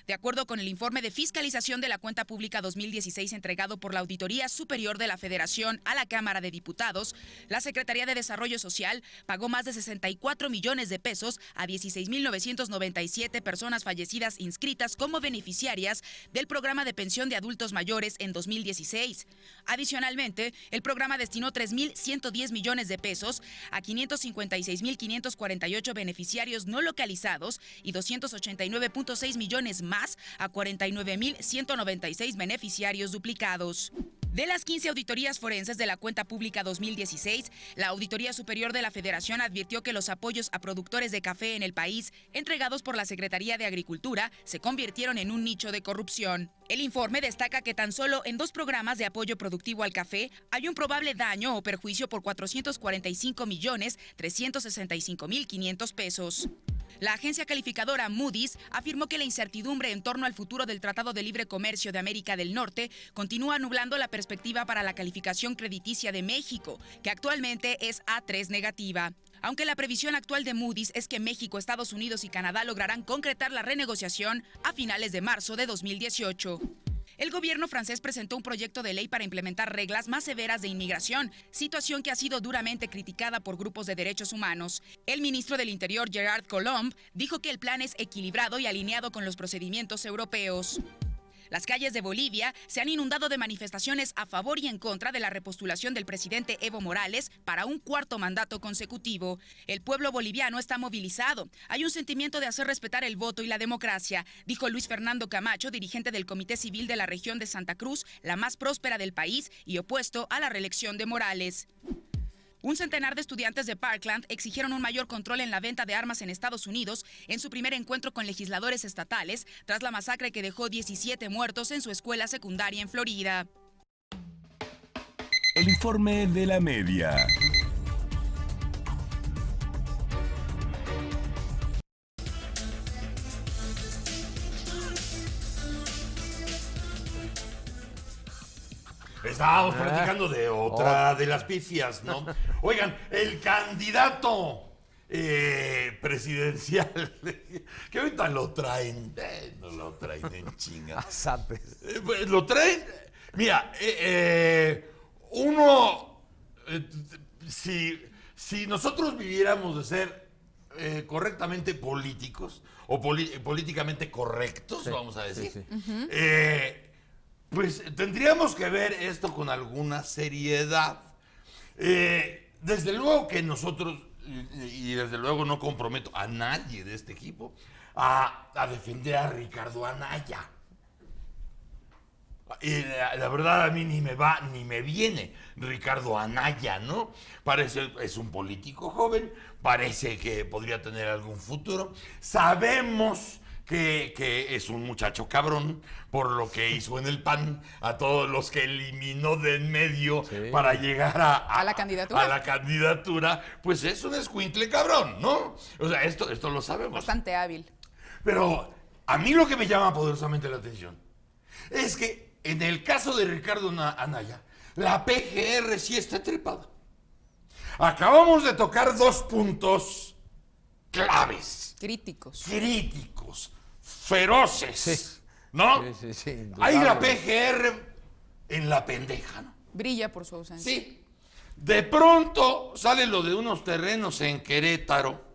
[SPEAKER 6] De acuerdo con el informe de fiscalización de la cuenta pública 2016 entregado por la Auditoría Superior de la Federación a la Cámara de Diputados, la Secretaría de Desarrollo Social pagó más de 64 millones de pesos a 16,997 personas fallecidas inscritas como beneficiarias del programa de pensión de adultos mayores en 2016. Adicionalmente, el programa destinó 3,110 millones de pesos a 556,548 beneficiarios no localizados y 289,6 millones más a 49,196 beneficiarios duplicados. De las 15 auditorías forenses de la cuenta pública 2016, la Auditoría Superior de la Federación advirtió que los apoyos a productores de café en el país, entregados por la Secretaría de Agricultura, se convirtieron en un nicho de corrupción. El informe destaca que tan solo en 2 programas de apoyo productivo al café hay un probable daño o perjuicio por 445,365,500 pesos. La agencia calificadora Moody's afirmó que la incertidumbre en torno al futuro del Tratado de Libre Comercio de América del Norte continúa nublando la perspectiva para la calificación crediticia de México, que actualmente es A3 negativa. Aunque la previsión actual de Moody's es que México, Estados Unidos y Canadá lograrán concretar la renegociación a finales de marzo de 2018. El gobierno francés presentó un proyecto de ley para implementar reglas más severas de inmigración, situación que ha sido duramente criticada por grupos de derechos humanos. El ministro del Interior, Gerard Collomb, dijo que el plan es equilibrado y alineado con los procedimientos europeos. Las calles de Bolivia se han inundado de manifestaciones a favor y en contra de la repostulación del presidente Evo Morales para un 4º mandato consecutivo. El pueblo boliviano está movilizado. Hay un sentimiento de hacer respetar el voto y la democracia, dijo Luis Fernando Camacho, dirigente del Comité Civil de la región de Santa Cruz, la más próspera del país y opuesto a la reelección de Morales. Un centenar de estudiantes de Parkland exigieron un mayor control en la venta de armas en Estados Unidos en su primer encuentro con legisladores estatales tras la masacre que dejó 17 muertos en su escuela secundaria en Florida.
[SPEAKER 2] El informe de la media.
[SPEAKER 1] Estábamos platicando de otra de las pifias, ¿no? Oigan, el candidato presidencial, que ahorita lo traen, no lo traen en chinga. Lo traen, mira, si nosotros viviéramos de ser correctamente políticos o políticamente correctos, sí, vamos a decir, sí, sí. Pues tendríamos que ver esto con alguna seriedad. Desde luego que nosotros, y desde luego no comprometo a nadie de este equipo, a defender a Ricardo Anaya. la verdad a mí ni me va ni me viene Ricardo Anaya, ¿no? Es un político joven, parece que podría tener algún futuro. Sabemos que es un muchacho cabrón por lo que hizo en el PAN, a todos los que eliminó de en medio para llegar a
[SPEAKER 8] la candidatura.
[SPEAKER 1] A la candidatura, pues es un escuincle cabrón, ¿no? O sea, esto lo sabemos.
[SPEAKER 8] Bastante hábil.
[SPEAKER 1] Pero a mí lo que me llama poderosamente la atención es que en el caso de Ricardo Anaya, la PGR sí está trepada. Acabamos de tocar 2 puntos claves.
[SPEAKER 8] Críticos.
[SPEAKER 1] Feroces, ¿no?
[SPEAKER 5] Sí,
[SPEAKER 1] Hay la PGR en la pendeja, ¿no?
[SPEAKER 8] Brilla por su ausencia.
[SPEAKER 1] Sí. De pronto sale lo de unos terrenos en Querétaro.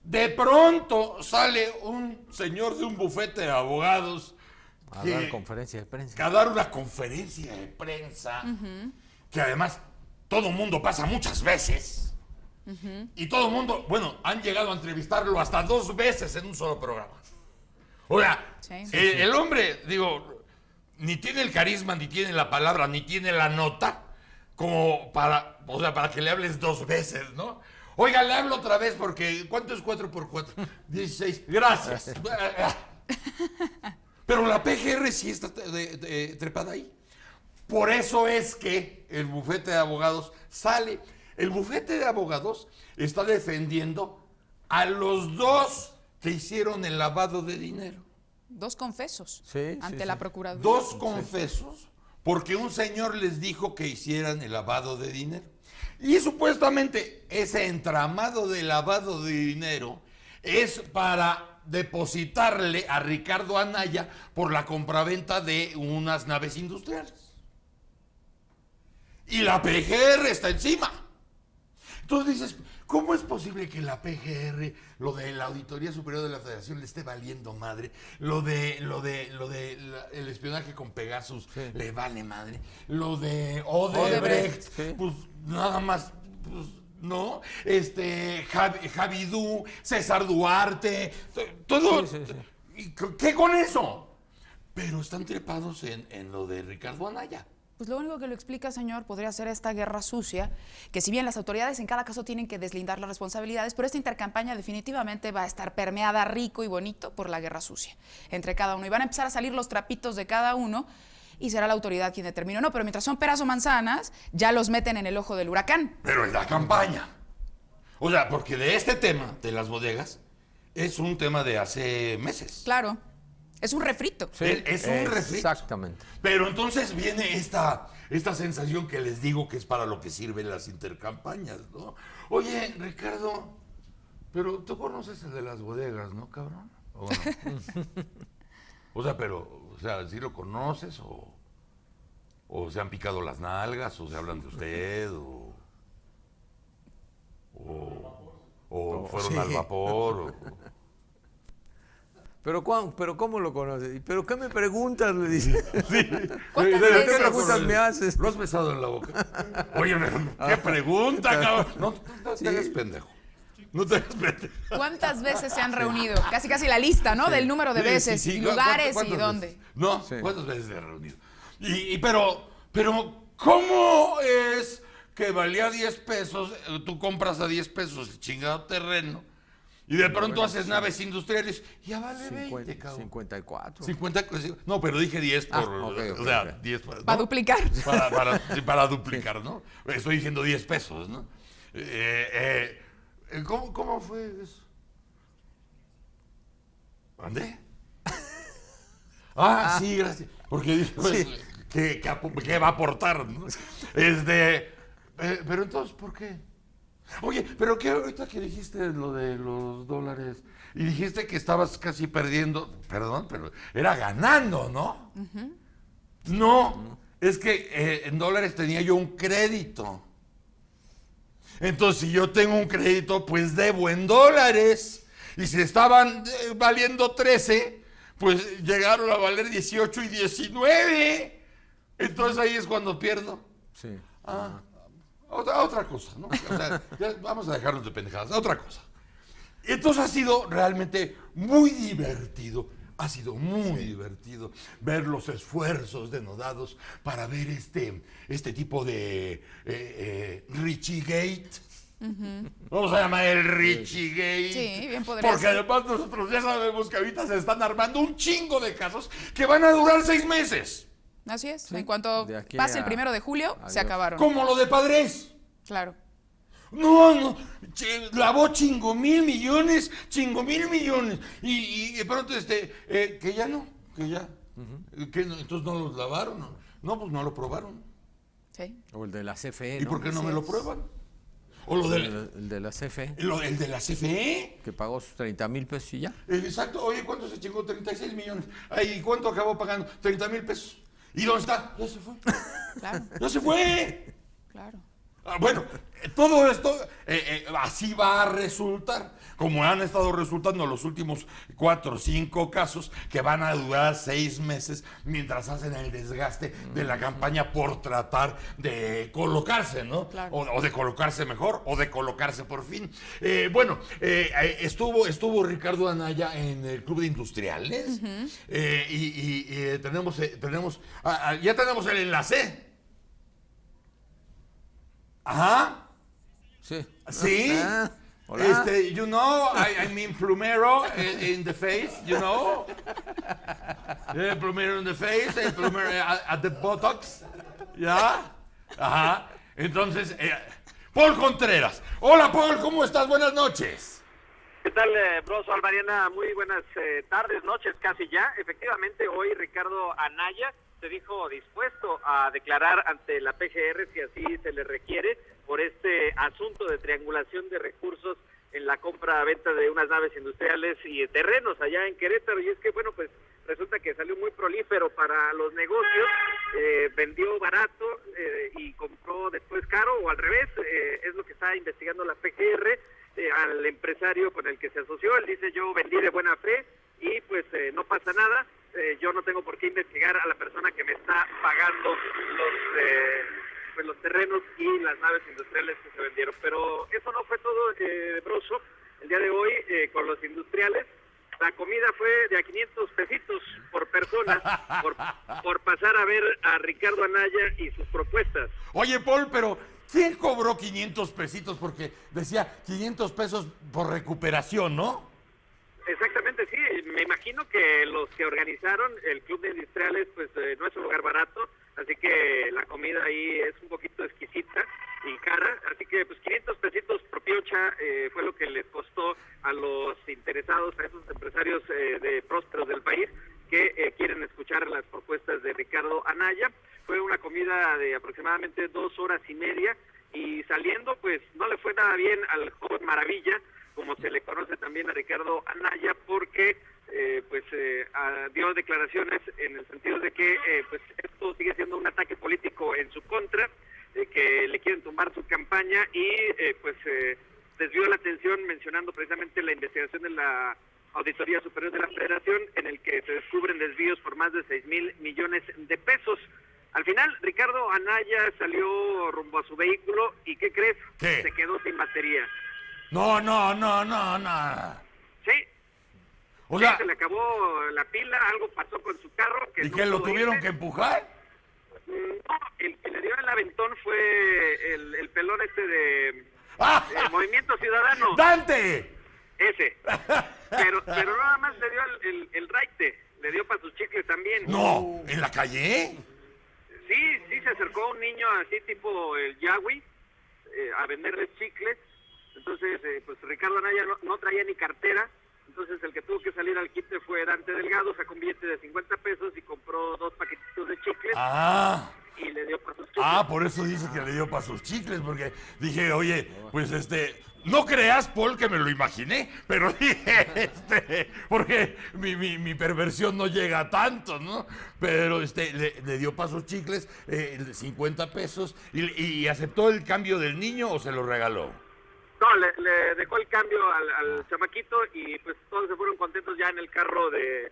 [SPEAKER 1] De pronto sale un señor de un bufete de abogados
[SPEAKER 5] a dar conferencia de prensa.
[SPEAKER 1] A dar una conferencia de prensa, que además todo mundo pasa muchas veces. Y todo mundo, bueno, han llegado a entrevistarlo hasta 2 veces en un solo programa. O sea, el hombre, digo, ni tiene el carisma, ni tiene la palabra, ni tiene la nota, como para que le hables 2 veces, ¿no? Oiga, le hablo otra vez porque, ¿cuánto es 4 por 4? 16. Gracias. Pero la PGR sí está trepada ahí. Por eso es que el bufete de abogados sale. El bufete de abogados está defendiendo a los 2 que hicieron el lavado de dinero.
[SPEAKER 8] 2 confesos ante la Procuraduría.
[SPEAKER 1] 2 confesos, porque un señor les dijo que hicieran el lavado de dinero. Y supuestamente ese entramado de lavado de dinero es para depositarle a Ricardo Anaya por la compraventa de unas naves industriales. Y la PGR está encima. Entonces dices, ¿cómo es posible que la PGR, lo de la Auditoría Superior de la Federación le esté valiendo madre? Lo de el espionaje con Pegasus le vale madre. Lo de Odebrecht, pues nada más, pues no. Javidú, César Duarte, todo. ¿Qué con eso? Pero están trepados en lo de Ricardo Anaya.
[SPEAKER 8] Pues lo único que lo explica, señor, podría ser esta guerra sucia, que si bien las autoridades en cada caso tienen que deslindar las responsabilidades, pero esta intercampaña definitivamente va a estar permeada rico y bonito por la guerra sucia entre cada uno. Y van a empezar a salir los trapitos de cada uno y será la autoridad quien determine. No, pero mientras son peras o manzanas, ya los meten en el ojo del huracán.
[SPEAKER 1] Pero en la campaña. O sea, porque de este tema de las bodegas es un tema de hace meses.
[SPEAKER 8] Claro. Es un refrito.
[SPEAKER 1] Sí, es un refrito.
[SPEAKER 5] Exactamente.
[SPEAKER 1] Pero entonces viene esta sensación que les digo que es para lo que sirven las intercampañas, ¿no? Oye, Ricardo, pero tú conoces el de las bodegas, ¿no, cabrón? O sea, ¿sí lo conoces o se han picado las nalgas o se hablan de usted o fueron al vapor
[SPEAKER 5] Pero ¿cómo lo conoces? ¿Pero qué me preguntas? Le dice.
[SPEAKER 1] Sí.
[SPEAKER 8] ¿Cuántas
[SPEAKER 5] ¿Qué
[SPEAKER 8] veces?
[SPEAKER 5] preguntas me haces?
[SPEAKER 1] ¿Lo has besado en la boca? Oye, ¿qué pregunta, cabrón? No te hagas pendejo. No te hagas pendejo.
[SPEAKER 8] ¿Cuántas veces se han reunido? Casi la lista, ¿no? Del número de veces, y lugares y dónde.
[SPEAKER 1] Veces? No, ¿cuántas veces se han reunido? Pero, ¿cómo es que valía 10 pesos, tú compras a 10 pesos el chingado terreno, y de pronto haces naves industriales, ya vale 20, cabrón.
[SPEAKER 5] 54.
[SPEAKER 1] 54, no, pero dije 10 por, o sea, 10 ¿no?
[SPEAKER 8] Para duplicar.
[SPEAKER 1] Para duplicar, ¿no? Estoy diciendo 10 pesos, ¿no? ¿Cómo fue eso? ¿Andé? Sí, gracias. Porque dice, pues, ¿qué va a aportar, ¿no? Pero entonces, ¿por qué? Oye, pero ¿qué ahorita que dijiste lo de los dólares? Y dijiste que estabas casi perdiendo, perdón, pero era ganando, ¿no? No, es que en dólares tenía yo un crédito. Entonces, si yo tengo un crédito, pues debo en dólares. Y si estaban valiendo 13, pues llegaron a valer 18 y 19. Entonces ahí es cuando pierdo.
[SPEAKER 5] Sí.
[SPEAKER 1] Otra cosa, ¿no? O sea, ya vamos a dejarnos de pendejadas. Otra cosa. Entonces ha sido realmente muy divertido Ha sido muy divertido ver los esfuerzos denodados para ver este tipo de Richie Gate. Vamos a llamar el Richie Gate.
[SPEAKER 8] Sí, bien podría
[SPEAKER 1] Porque
[SPEAKER 8] ser.
[SPEAKER 1] además nosotros ya sabemos que ahorita se están armando un chingo de casos que van a durar 6 meses.
[SPEAKER 8] Así es. En cuanto
[SPEAKER 5] De aquí
[SPEAKER 8] pase
[SPEAKER 5] a-
[SPEAKER 8] el 1 de julio, se acabaron.
[SPEAKER 1] Como lo de Padres.
[SPEAKER 8] Claro.
[SPEAKER 1] No, lavó chingo mil millones. Y de pronto que ya no, que ya. Que no, entonces no los lavaron. No, pues no lo probaron.
[SPEAKER 8] Sí.
[SPEAKER 5] O el de la CFE,
[SPEAKER 1] ¿Y por qué no me lo prueban? O lo del...
[SPEAKER 5] El de la CFE.
[SPEAKER 1] El de la CFE.
[SPEAKER 5] Que pagó sus 30,000 pesos y ya.
[SPEAKER 1] Exacto. Oye, ¿cuánto se chingó? 36 millones. ¿Y cuánto acabó pagando? 30,000 pesos. ¿Y dónde está? Ya se fue.
[SPEAKER 8] Claro.
[SPEAKER 1] ¡Ya se fue!
[SPEAKER 8] Claro.
[SPEAKER 1] Bueno, todo esto así va a resultar, como han estado resultando los últimos 4 o 5 casos que van a durar 6 meses mientras hacen el desgaste de la campaña por tratar de colocarse, ¿no?
[SPEAKER 8] Claro.
[SPEAKER 1] O de colocarse mejor, o de colocarse por fin. Estuvo Ricardo Anaya en el Club de Industriales ya tenemos el enlace. Ajá.
[SPEAKER 5] Sí.
[SPEAKER 1] Sí.
[SPEAKER 5] Hola.
[SPEAKER 1] You know, I mean plumero in the face, you know. Plumero in the face, plumero at the buttocks. ¿Ya? Ajá. Entonces, Paul Contreras. Hola, Paul, ¿cómo estás? Buenas noches.
[SPEAKER 13] ¿Qué tal, Broso, Mariana? Muy buenas tardes, noches, casi ya. Efectivamente, hoy Ricardo Anaya se dijo dispuesto a declarar ante la PGR si así se le requiere por este asunto de triangulación de recursos en la compra-venta de unas naves industriales y terrenos allá en Querétaro. Y es que, bueno, pues resulta que salió muy prolífero para los negocios, vendió barato y compró después caro, o al revés, es lo que está investigando la PGR al empresario con el que se asoció. Él dice: yo vendí de buena fe y pues no pasa nada. Yo no tengo por qué investigar a la persona que me está pagando los terrenos y las naves industriales que se vendieron. Pero eso no fue todo, Broso. El día de hoy, con los industriales, la comida fue de a 500 pesitos por persona por pasar a ver a Ricardo Anaya y sus propuestas.
[SPEAKER 1] Oye, Paul, pero ¿quién cobró 500 pesitos? Porque decía 500 pesos por recuperación, ¿no?
[SPEAKER 13] Exactamente, sí. Me imagino que los que organizaron el Club de Industriales, pues no es un lugar barato, así que la comida ahí es un poquito exquisita y cara, así que pues 500 pesitos por piocha fue lo que les costó a los interesados, a esos empresarios de prósperos del país que quieren escuchar las propuestas de Ricardo Anaya. Fue una comida de aproximadamente 2 horas y media y saliendo pues no le fue nada bien al joven Maravilla, como se le conoce también a Ricardo Anaya, porque dio declaraciones en el sentido de que pues esto sigue siendo un ataque político en su contra, que le quieren tumbar su campaña y desvió la atención mencionando precisamente la investigación de la Auditoría Superior de la Federación, en el que se descubren desvíos por más de 6,000 millones de pesos. Al final, Ricardo Anaya salió rumbo a su vehículo y ¿qué crees?
[SPEAKER 1] ¿Qué?
[SPEAKER 13] Se quedó sin batería.
[SPEAKER 1] No.
[SPEAKER 13] Sí.
[SPEAKER 1] O
[SPEAKER 13] Sí,
[SPEAKER 1] sea,
[SPEAKER 13] se le acabó la pila, algo pasó con su carro.
[SPEAKER 1] ¿y
[SPEAKER 13] no
[SPEAKER 1] que lo
[SPEAKER 13] pudo
[SPEAKER 1] tuvieron
[SPEAKER 13] irse.
[SPEAKER 1] que empujar?
[SPEAKER 13] No, el que le dio el aventón fue el pelón de Movimiento Ciudadano.
[SPEAKER 1] ¡Dante!
[SPEAKER 13] Ese. Pero nada más le dio el raite, le dio para sus chicles también.
[SPEAKER 1] No, ¿en la calle?
[SPEAKER 13] Sí, se acercó un niño así tipo el Yahweh a venderles chicles. Entonces, pues Ricardo Anaya no traía ni cartera. Entonces el que tuvo que salir al quite fue Dante Delgado, sacó un billete de 50 pesos y compró 2 paquetitos de chicles. Y le dio para sus chicles.
[SPEAKER 1] Por eso dice que le dio para sus chicles, porque dije, oye, pues no creas, Paul, que me lo imaginé, pero dije, porque mi perversión no llega a tanto, ¿no? Pero le dio para sus chicles 50 pesos y aceptó el cambio del niño o se lo regaló.
[SPEAKER 13] No, le dejó el cambio al chamaquito y pues todos se fueron contentos ya en el carro de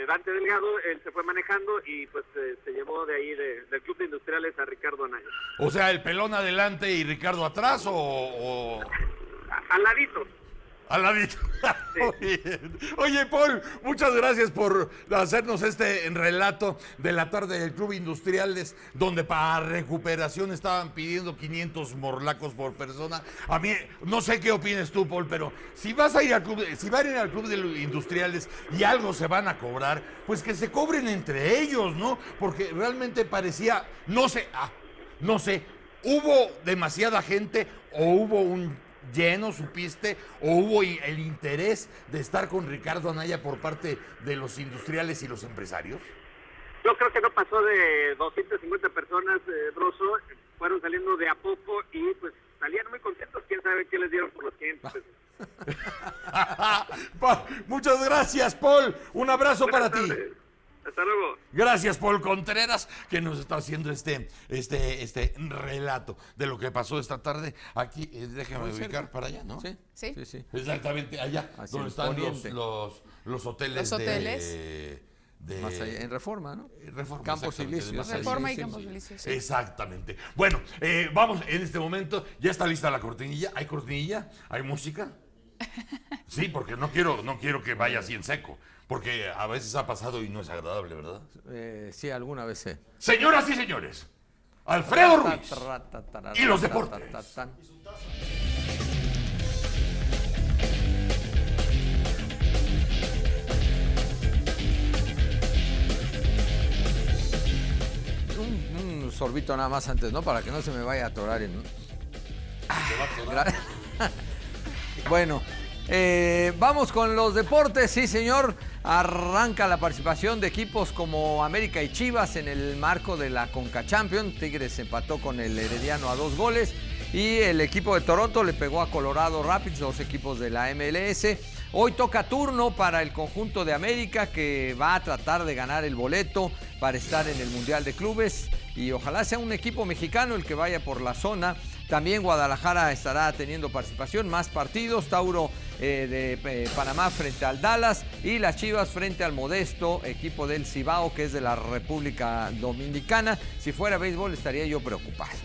[SPEAKER 13] Dante Delgado. Él se fue manejando y pues se llevó de ahí del Club de Industriales a Ricardo Anaya.
[SPEAKER 1] O sea, el pelón adelante y Ricardo atrás o...
[SPEAKER 13] Al ladito.
[SPEAKER 1] Al ladito. Muy bien. Oye, Paul, muchas gracias por hacernos este relato de la tarde del Club Industriales, donde para recuperación estaban pidiendo 500 morlacos por persona. A mí, no sé qué opines tú, Paul, pero si vas a ir al club, si van a ir al Club de Industriales y algo se van a cobrar, pues que se cobren entre ellos, ¿no? Porque realmente parecía, no sé, ¿hubo demasiada gente o hubo un lleno, supiste, o hubo el interés de estar con Ricardo Anaya por parte de los industriales y los empresarios?
[SPEAKER 13] Yo creo que no pasó de 250 personas, Broso, fueron saliendo de a poco y pues salían muy contentos, quién sabe qué les dieron por los 500 pesos.
[SPEAKER 1] Muchas gracias, Paul, un abrazo para ti.
[SPEAKER 13] Hasta luego.
[SPEAKER 1] Gracias, Paul Contreras, que nos está haciendo este relato de lo que pasó esta tarde aquí. Déjame ubicar para allá, ¿no?
[SPEAKER 5] Sí.
[SPEAKER 1] Exactamente, allá,
[SPEAKER 5] hacia
[SPEAKER 1] donde están los hoteles.
[SPEAKER 8] Los hoteles.
[SPEAKER 5] Más allá, en Reforma, ¿no?
[SPEAKER 1] Reforma,
[SPEAKER 5] Campos Elíseos.
[SPEAKER 8] Reforma y Campos Elíseos. Sí.
[SPEAKER 1] Exactamente. Bueno, vamos, en este momento ya está lista la cortinilla. ¿Hay cortinilla? ¿Hay música? Sí, porque no quiero que vaya así en seco. Porque a veces ha pasado y no es agradable, ¿verdad?
[SPEAKER 5] Sí, alguna vez sí.
[SPEAKER 1] Señoras y señores, Alfredo Ruiz y los deportes.
[SPEAKER 5] Un sorbito nada más antes, ¿no? Para que no se me vaya a atorar en... Bueno, vamos con los deportes, sí señor. Arranca la participación de equipos como América y Chivas en el marco de la Conca Champions. Tigres empató con el Herediano a 2 goles y el equipo de Toronto le pegó a Colorado Rapids, dos equipos de la MLS. Hoy toca turno para el conjunto de América, que va a tratar de ganar el boleto para estar en el Mundial de Clubes y ojalá sea un equipo mexicano el que vaya por la zona. También Guadalajara estará teniendo participación, más partidos. Tauro de Panamá frente al Dallas y las Chivas frente al modesto equipo del Cibao, que es de la República Dominicana. Si fuera béisbol estaría yo preocupado,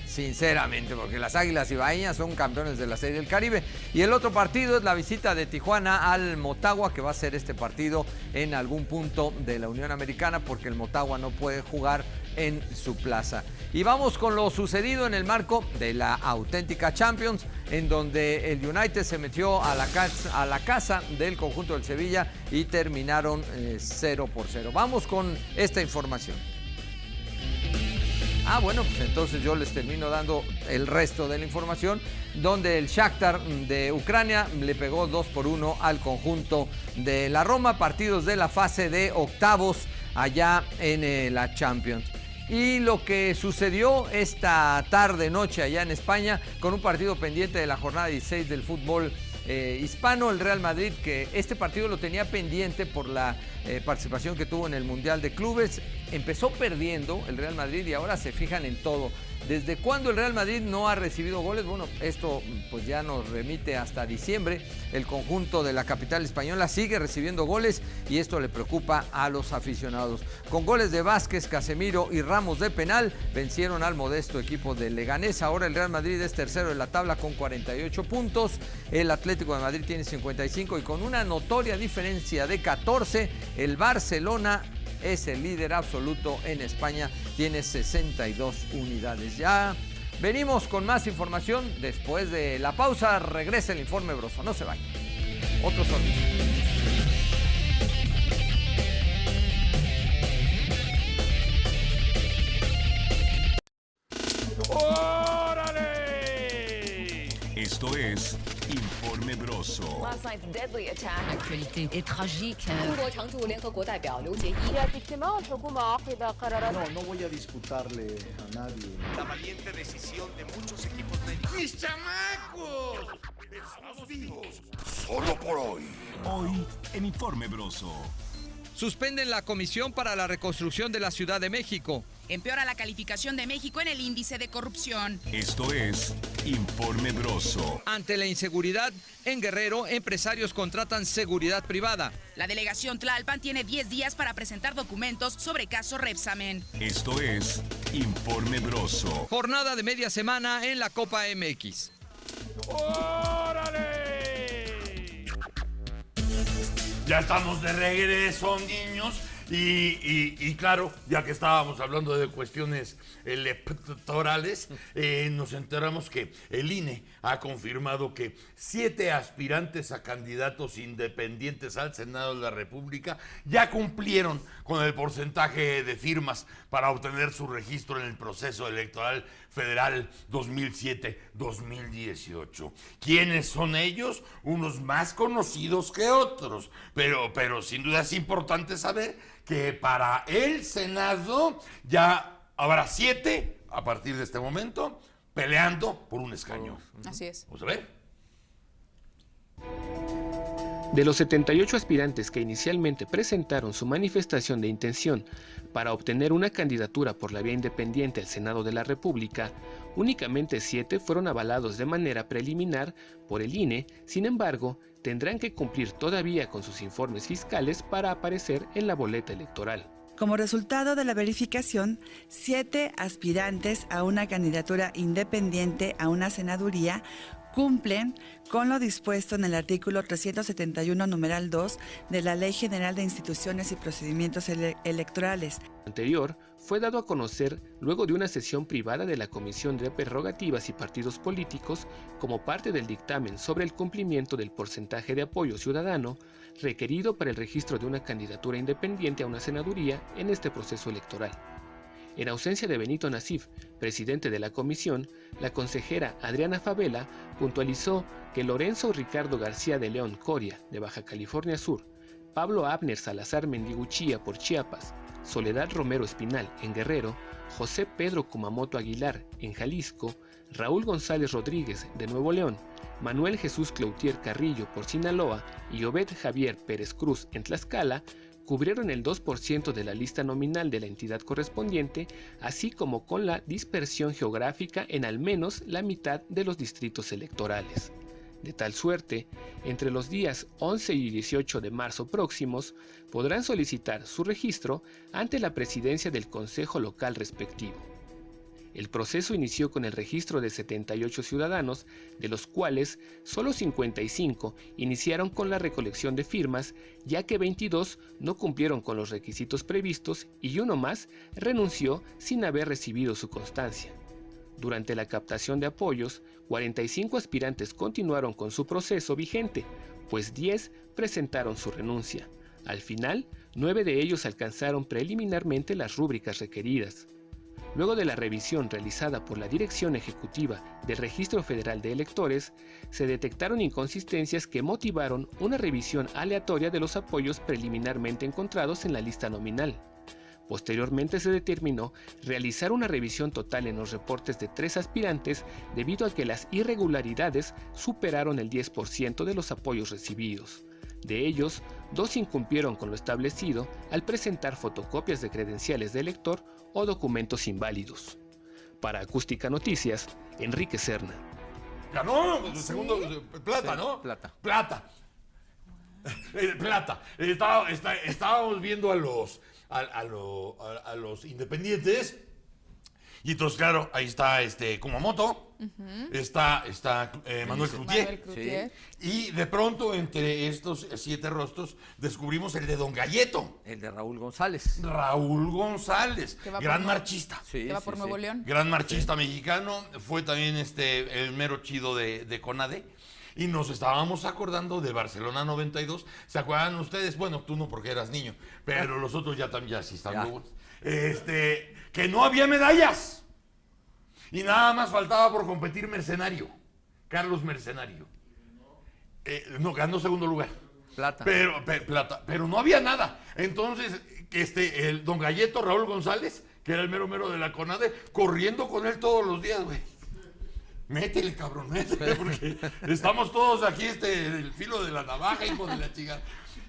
[SPEAKER 5] sinceramente, porque las Águilas Ibaeñas son campeones de la Serie del Caribe. Y el otro partido es la visita de Tijuana al Motagua, que va a ser este partido en algún punto de la Unión Americana, porque el Motagua no puede jugar en su plaza. Y vamos con lo sucedido en el marco de la auténtica Champions, en donde el United se metió a la casa del conjunto del Sevilla y terminaron 0-0. Vamos con esta información. Bueno, pues entonces yo les termino dando el resto de la información, donde el Shakhtar de Ucrania le pegó 2-1 al conjunto de la Roma, partidos de la fase de octavos allá en la Champions. Y lo que sucedió esta tarde-noche allá en España, con un partido pendiente de la jornada 16 del fútbol hispano, el Real Madrid, que este partido lo tenía pendiente por la participación que tuvo en el Mundial de Clubes. Empezó perdiendo el Real Madrid y ahora se fijan en todo. ¿Desde cuándo el Real Madrid no ha recibido goles? Bueno, esto pues ya nos remite hasta diciembre. El conjunto de la capital española sigue recibiendo goles y esto le preocupa a los aficionados. Con goles de Vázquez, Casemiro y Ramos de penal, vencieron al modesto equipo de Leganés. Ahora el Real Madrid es tercero en la tabla con 48 puntos. El Atlético de Madrid tiene 55 y con una notoria diferencia de 14, el Barcelona es el líder absoluto en España, tiene 62 unidades. Ya venimos con más información después de la pausa. Regresa el informe Broso, no se vayan. Otro sorteo.
[SPEAKER 1] ¡Órale!
[SPEAKER 2] Esto es Informe Broso.
[SPEAKER 3] Last night's deadly attack.
[SPEAKER 4] L'actualité est tragique.
[SPEAKER 3] 中国常驻联合国代表刘洁一。
[SPEAKER 14] No voy a disputarle a nadie.
[SPEAKER 15] La valiente decisión de muchos equipos médicos.
[SPEAKER 1] ¡Mis chamacos! ¡Estamos vivos! Solo por hoy.
[SPEAKER 2] Hoy en Informe Broso.
[SPEAKER 7] Suspenden la Comisión para la Reconstrucción de la Ciudad de México.
[SPEAKER 6] Empeora la calificación de México en el índice de corrupción.
[SPEAKER 2] Esto es Informe Broso.
[SPEAKER 7] Ante la inseguridad, en Guerrero, empresarios contratan seguridad privada.
[SPEAKER 6] La delegación Tlalpan tiene 10 días para presentar documentos sobre caso Repsamen.
[SPEAKER 2] Esto es Informe Broso.
[SPEAKER 7] Jornada de media semana en la Copa MX.
[SPEAKER 1] ¡Órale! Ya estamos de regreso, niños. Y claro, ya que estábamos hablando de cuestiones electorales, nos enteramos que el INE ha confirmado que 7 aspirantes a candidatos independientes al Senado de la República ya cumplieron con el porcentaje de firmas para obtener su registro en el proceso electoral federal 2007-2018. ¿Quiénes son ellos? Unos más conocidos que otros, pero sin duda es importante saber que para el Senado ya habrá 7 a partir de este momento peleando por un escaño.
[SPEAKER 8] Así es.
[SPEAKER 1] Vamos a ver.
[SPEAKER 16] De los 78 aspirantes que inicialmente presentaron su manifestación de intención para obtener una candidatura por la vía independiente al Senado de la República, únicamente 7 fueron avalados de manera preliminar por el INE. Sin embargo, tendrán que cumplir todavía con sus informes fiscales para aparecer en la boleta electoral.
[SPEAKER 17] Como resultado de la verificación, 7 aspirantes a una candidatura independiente a una senaduría cumplen con lo dispuesto en el artículo 371, numeral 2 de la Ley General de Instituciones y Procedimientos Electorales.
[SPEAKER 16] Anterior fue dado a conocer luego de una sesión privada de la Comisión de Prerrogativas y Partidos Políticos como parte del dictamen sobre el cumplimiento del porcentaje de apoyo ciudadano requerido para el registro de una candidatura independiente a una senaduría en este proceso electoral. En ausencia de Benito Nasif, presidente de la comisión, la consejera Adriana Favela puntualizó que Lorenzo Ricardo García de León Coria, de Baja California Sur, Pablo Abner Salazar Mendiguchía por Chiapas, Soledad Romero Espinal en Guerrero, José Pedro Kumamoto Aguilar en Jalisco, Raúl González Rodríguez de Nuevo León, Manuel Jesús Cloutier Carrillo por Sinaloa y Obed Javier Pérez Cruz en Tlaxcala, cubrieron el 2% de la lista nominal de la entidad correspondiente, así como con la dispersión geográfica en al menos la mitad de los distritos electorales. De tal suerte, entre los días 11 y 18 de marzo próximos, podrán solicitar su registro ante la presidencia del Consejo Local respectivo. El proceso inició con el registro de 78 ciudadanos, de los cuales solo 55 iniciaron con la recolección de firmas, ya que 22 no cumplieron con los requisitos previstos y uno más renunció sin haber recibido su constancia. Durante la captación de apoyos, 45 aspirantes continuaron con su proceso vigente, pues 10 presentaron su renuncia. Al final, 9 de ellos alcanzaron preliminarmente las rúbricas requeridas. Luego de la revisión realizada por la Dirección Ejecutiva del Registro Federal de Electores, se detectaron inconsistencias que motivaron una revisión aleatoria de los apoyos preliminarmente encontrados en la lista nominal. Posteriormente se determinó realizar una revisión total en los reportes de 3 aspirantes debido a que las irregularidades superaron el 10% de los apoyos recibidos. De ellos, 2 incumplieron con lo establecido al presentar fotocopias de credenciales de elector o documentos inválidos. Para Acústica Noticias, Enrique Serna.
[SPEAKER 1] Ganó, segundo, plata, ¿no?
[SPEAKER 5] Plata.
[SPEAKER 1] Plata. Plata. Estábamos viendo a los independientes. Y entonces, claro, ahí está Kumamoto, está Manuel Cloutier. Y de pronto, entre estos 7 rostros, descubrimos el de Don Galleto.
[SPEAKER 5] El de Raúl González.
[SPEAKER 1] Raúl González, gran marchista.
[SPEAKER 8] Que va por Nuevo León.
[SPEAKER 1] Gran marchista mexicano. Fue también el mero chido de CONADE. Y nos estábamos acordando de Barcelona 92. ¿Se acuerdan ustedes? Bueno, tú no porque eras niño, pero los otros ya sí están nuevos. Que no había medallas. Y nada más faltaba por competir Mercenario. Carlos Mercenario. No, ganó segundo lugar.
[SPEAKER 5] Plata.
[SPEAKER 1] Pero no había nada. Entonces, el Don Galleto, Raúl González, que era el mero de la CONADE, corriendo con él todos los días, güey. Métele, cabrón, métele, porque estamos todos aquí, el filo de la navaja, hijo de la chica.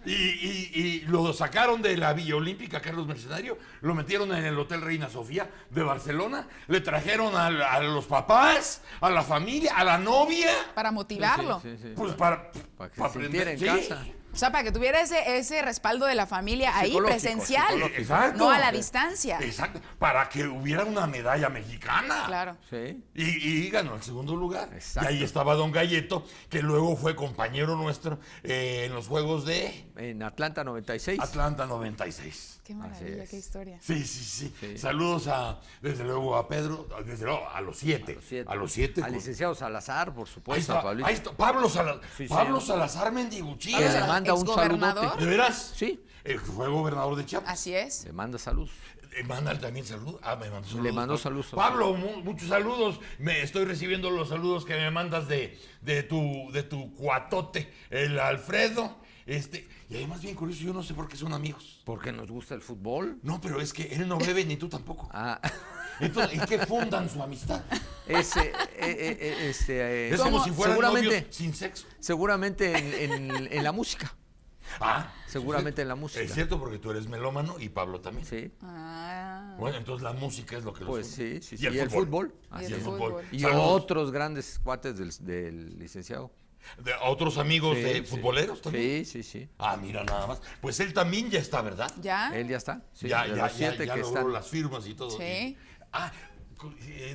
[SPEAKER 1] Y lo sacaron de la Villa Olímpica, Carlos Mercenario, lo metieron en el Hotel Reina Sofía de Barcelona, le trajeron a los papás, a la familia, a la novia.
[SPEAKER 8] Para motivarlo.
[SPEAKER 5] Sí.
[SPEAKER 1] Pues para
[SPEAKER 5] que se sintiera en casa.
[SPEAKER 8] O sea, para que tuviera ese respaldo de la familia ahí presencial,
[SPEAKER 1] Exacto.
[SPEAKER 8] no a la distancia.
[SPEAKER 1] Exacto, para que hubiera una medalla mexicana.
[SPEAKER 8] Claro.
[SPEAKER 5] Sí.
[SPEAKER 1] Y ganó el segundo lugar.
[SPEAKER 5] Exacto.
[SPEAKER 1] Y ahí estaba Don Galleto, que luego fue compañero nuestro en los Juegos de...
[SPEAKER 5] En Atlanta 96.
[SPEAKER 1] Atlanta 96.
[SPEAKER 8] Qué maravilla, qué historia.
[SPEAKER 1] Sí. Saludos desde luego a Pedro, desde luego a los 7. A los 7.
[SPEAKER 5] Al licenciado Salazar, por supuesto.
[SPEAKER 1] Ahí está, Pablo
[SPEAKER 5] señor.
[SPEAKER 1] Salazar Mendiguchía.
[SPEAKER 5] Que le manda un saludote.
[SPEAKER 1] ¿De veras?
[SPEAKER 5] Sí.
[SPEAKER 1] Fue gobernador de Chiapas.
[SPEAKER 8] Así es.
[SPEAKER 5] Le manda salud.
[SPEAKER 1] Le manda también salud. Me mandó saludos.
[SPEAKER 5] Le mandó saludos.
[SPEAKER 1] Pablo, muchos saludos. Me estoy recibiendo los saludos que me mandas de tu cuatote, el Alfredo. Y además, bien curioso, yo no sé por qué son amigos.
[SPEAKER 5] ¿Porque nos gusta el fútbol?
[SPEAKER 1] No, pero es que él no bebe ni tú tampoco. Entonces, ¿en qué fundan su amistad?
[SPEAKER 5] Es
[SPEAKER 1] como si fueran novios sin sexo.
[SPEAKER 5] Seguramente en la música. Seguramente
[SPEAKER 1] es
[SPEAKER 5] en la música.
[SPEAKER 1] Es cierto, porque tú eres melómano y Pablo también.
[SPEAKER 5] Sí.
[SPEAKER 1] Bueno, entonces la música es lo que los
[SPEAKER 5] Pues sí.
[SPEAKER 1] Y el fútbol.
[SPEAKER 5] Así
[SPEAKER 1] el
[SPEAKER 5] es.
[SPEAKER 1] fútbol.
[SPEAKER 5] Y otros grandes cuates del licenciado.
[SPEAKER 1] ¿De otros amigos de futboleros también?
[SPEAKER 5] Sí.
[SPEAKER 1] Mira, nada más. Pues él también ya está, ¿verdad?
[SPEAKER 8] ¿Ya?
[SPEAKER 5] Él ya está. Sí,
[SPEAKER 1] ya
[SPEAKER 5] que
[SPEAKER 1] logró
[SPEAKER 5] están.
[SPEAKER 1] las firmas y todo.
[SPEAKER 8] Sí.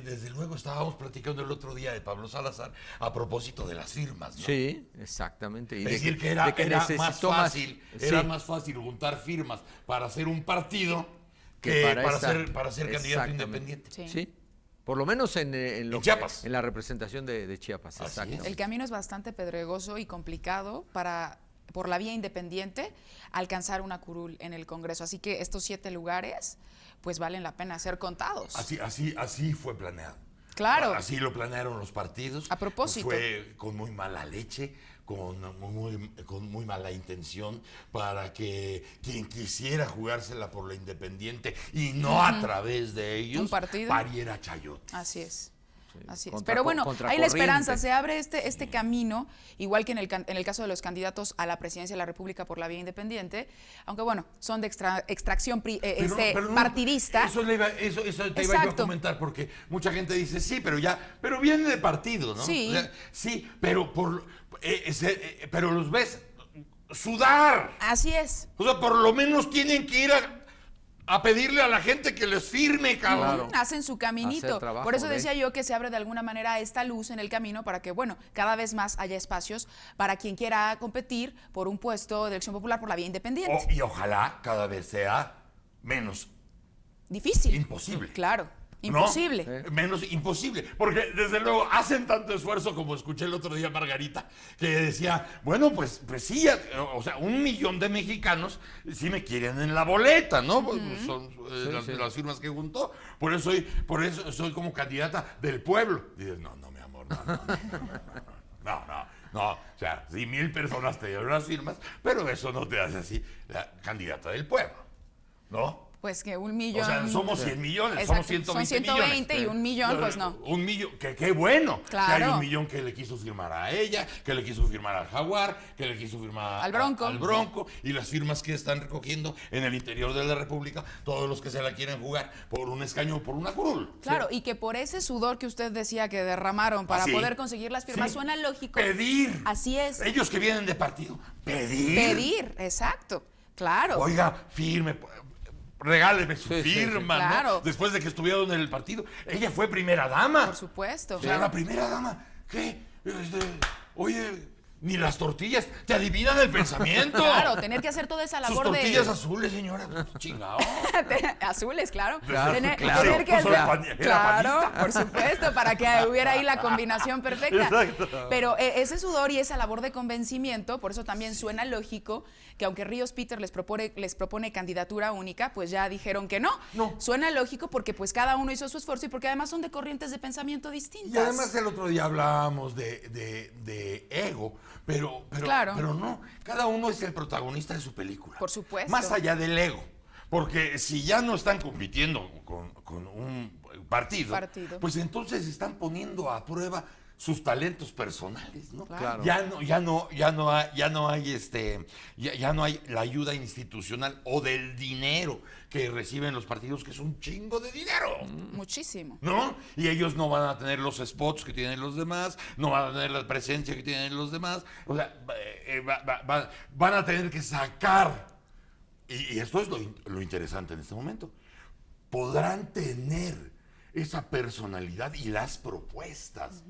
[SPEAKER 1] Desde luego estábamos platicando el otro día de Pablo Salazar a propósito de las firmas, ¿no?
[SPEAKER 5] Sí, exactamente. Y
[SPEAKER 1] es decir, que era más fácil juntar firmas para hacer un partido que para ser candidato independiente.
[SPEAKER 5] Sí. Por lo menos en
[SPEAKER 1] Chiapas.
[SPEAKER 5] En la representación de Chiapas. Exacto.
[SPEAKER 8] El camino es bastante pedregoso y complicado para, por la vía independiente, alcanzar una curul en el Congreso. Así que estos 7 lugares, pues valen la pena ser contados.
[SPEAKER 1] Así fue planeado.
[SPEAKER 8] Claro.
[SPEAKER 1] Así lo planearon los partidos.
[SPEAKER 8] A propósito.
[SPEAKER 1] Fue con muy mala leche, con muy mala intención, para que quien quisiera jugársela por la independiente y no a través de ellos,
[SPEAKER 8] un partido,
[SPEAKER 1] pariera chayote.
[SPEAKER 8] Así es. Así es. Pero bueno, hay la esperanza, se abre este camino, igual que en el caso de los candidatos a la presidencia de la República por la vía independiente, aunque bueno, son de extracción partidista.
[SPEAKER 1] Eso te iba a comentar, porque mucha gente dice, sí, pero viene de partido, ¿no?
[SPEAKER 8] Sí.
[SPEAKER 1] O sea, sí, pero pero los ves sudar.
[SPEAKER 8] Así es.
[SPEAKER 1] O sea, por lo menos tienen que ir a pedirle a la gente que les firme, cabrón.
[SPEAKER 8] Hacen su caminito. Por eso decía yo que se abre de alguna manera esta luz en el camino para que, bueno, cada vez más haya espacios para quien quiera competir por un puesto de elección popular por la vía independiente.
[SPEAKER 1] Y ojalá cada vez sea menos
[SPEAKER 8] difícil.
[SPEAKER 1] Imposible.
[SPEAKER 8] Claro. Imposible.
[SPEAKER 1] ¿No? Menos imposible. Porque desde luego hacen tanto esfuerzo, como escuché el otro día a Margarita, que decía, bueno, pues sí, o sea, 1 millón de mexicanos sí me quieren en la boleta, ¿no? Pues son las firmas que juntó. Por eso soy como candidata del pueblo. Dices, no, mi amor, no. O sea, sí, 1,000 personas te dieron las firmas, pero eso no te hace así la candidata del pueblo, ¿no?
[SPEAKER 8] Pues que 1 millón.
[SPEAKER 1] O sea, somos 100 millones,
[SPEAKER 8] exacto,
[SPEAKER 1] somos 120
[SPEAKER 8] son 120
[SPEAKER 1] millones.
[SPEAKER 8] y 1 millón, pues no.
[SPEAKER 1] 1 millón, que qué bueno.
[SPEAKER 8] Claro.
[SPEAKER 1] Que hay 1 millón que le quiso firmar a ella, que le quiso firmar al Jaguar, que le quiso firmar
[SPEAKER 8] al Bronco.
[SPEAKER 1] Al Bronco, y las firmas que están recogiendo en el interior de la República, todos los que se la quieren jugar por un escaño o por una curul.
[SPEAKER 8] Claro, y que por ese sudor que usted decía que derramaron para poder conseguir las firmas, suena lógico.
[SPEAKER 1] Pedir.
[SPEAKER 8] Así es.
[SPEAKER 1] Ellos que vienen de partido, pedir.
[SPEAKER 8] Pedir, exacto. Claro.
[SPEAKER 1] Oiga, firme. Regáleme su firma, ¿no?
[SPEAKER 8] Claro.
[SPEAKER 1] Después de que estuvieron en el partido. Ella fue primera dama.
[SPEAKER 8] Por supuesto.
[SPEAKER 1] O sea, la primera dama. ¿Qué? Oye, ni las tortillas te adivinan el pensamiento.
[SPEAKER 8] Claro, tener que hacer toda esa labor
[SPEAKER 1] sus tortillas azules, señora. Chingado.
[SPEAKER 8] Azules, claro.
[SPEAKER 1] Claro.
[SPEAKER 8] Tener que hacer. Claro, por supuesto, para que hubiera ahí la combinación perfecta.
[SPEAKER 1] Exacto.
[SPEAKER 8] Pero ese sudor y esa labor de convencimiento, por eso también suena lógico que aunque Ríos Peter les propone candidatura única, pues ya dijeron que no. Suena lógico porque pues cada uno hizo su esfuerzo y porque además son de corrientes de pensamiento distintas.
[SPEAKER 1] Y además el otro día hablábamos de ego, pero no, cada uno es el protagonista de su película.
[SPEAKER 8] Por supuesto.
[SPEAKER 1] Más allá del ego. Porque si ya no están compitiendo con un partido, pues entonces están poniendo a prueba sus talentos personales, ¿no?
[SPEAKER 5] Claro.
[SPEAKER 1] Ya no hay la ayuda institucional o del dinero que reciben los partidos, que es un chingo de dinero.
[SPEAKER 8] Muchísimo.
[SPEAKER 1] ¿No? Y ellos no van a tener los spots que tienen los demás, no van a tener la presencia que tienen los demás. O sea, van a tener que sacar. Y esto es lo interesante en este momento. Podrán tener esa personalidad y las propuestas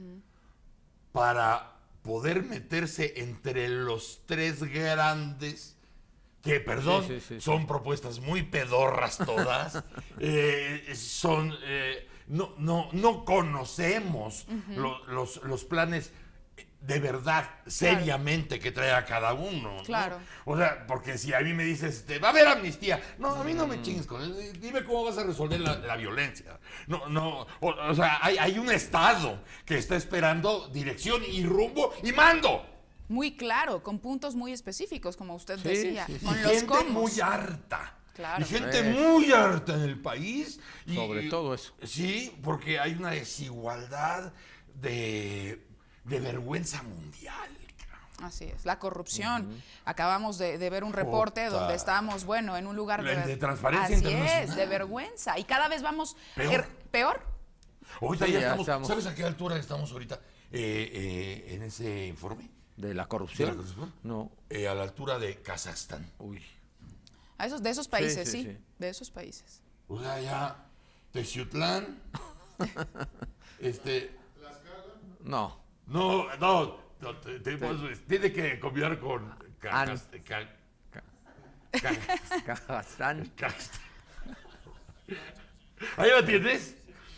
[SPEAKER 1] para poder meterse entre los tres grandes, que, perdón, son propuestas muy pedorras todas, no conocemos los planes de verdad, seriamente, que trae a cada uno, ¿no?
[SPEAKER 8] Claro.
[SPEAKER 1] O sea, porque si a mí me dices, va a haber amnistía, no, a mí no me chingues con él, dime cómo vas a resolver la violencia. O sea, hay un Estado que está esperando dirección y rumbo y mando.
[SPEAKER 8] Muy claro, con puntos muy específicos, como usted decía. Con
[SPEAKER 1] y
[SPEAKER 8] los
[SPEAKER 1] gente
[SPEAKER 8] cómo.
[SPEAKER 1] muy harta.
[SPEAKER 8] Claro.
[SPEAKER 1] Y gente muy harta en el país.
[SPEAKER 5] Sobre todo eso.
[SPEAKER 1] Sí, porque hay una desigualdad de vergüenza mundial.
[SPEAKER 8] Así es, la corrupción. Acabamos de ver un reporte donde estamos, en un lugar
[SPEAKER 1] de transparencia
[SPEAKER 8] así
[SPEAKER 1] internacional.
[SPEAKER 8] es, de vergüenza. Y cada vez vamos peor.
[SPEAKER 1] Ahorita ya estamos. ¿Sabes a qué altura estamos ahorita en ese informe?
[SPEAKER 5] ¿De la corrupción?
[SPEAKER 1] ¿De la corrupción?
[SPEAKER 5] No.
[SPEAKER 1] A la altura de Kazajstán.
[SPEAKER 5] Uy.
[SPEAKER 8] De esos países, sí. De esos países.
[SPEAKER 1] O sea, ya Teciutlán,
[SPEAKER 5] No.
[SPEAKER 1] No, tiene que combinar con
[SPEAKER 5] Kazajstán.
[SPEAKER 1] ¿Ahí la tienes?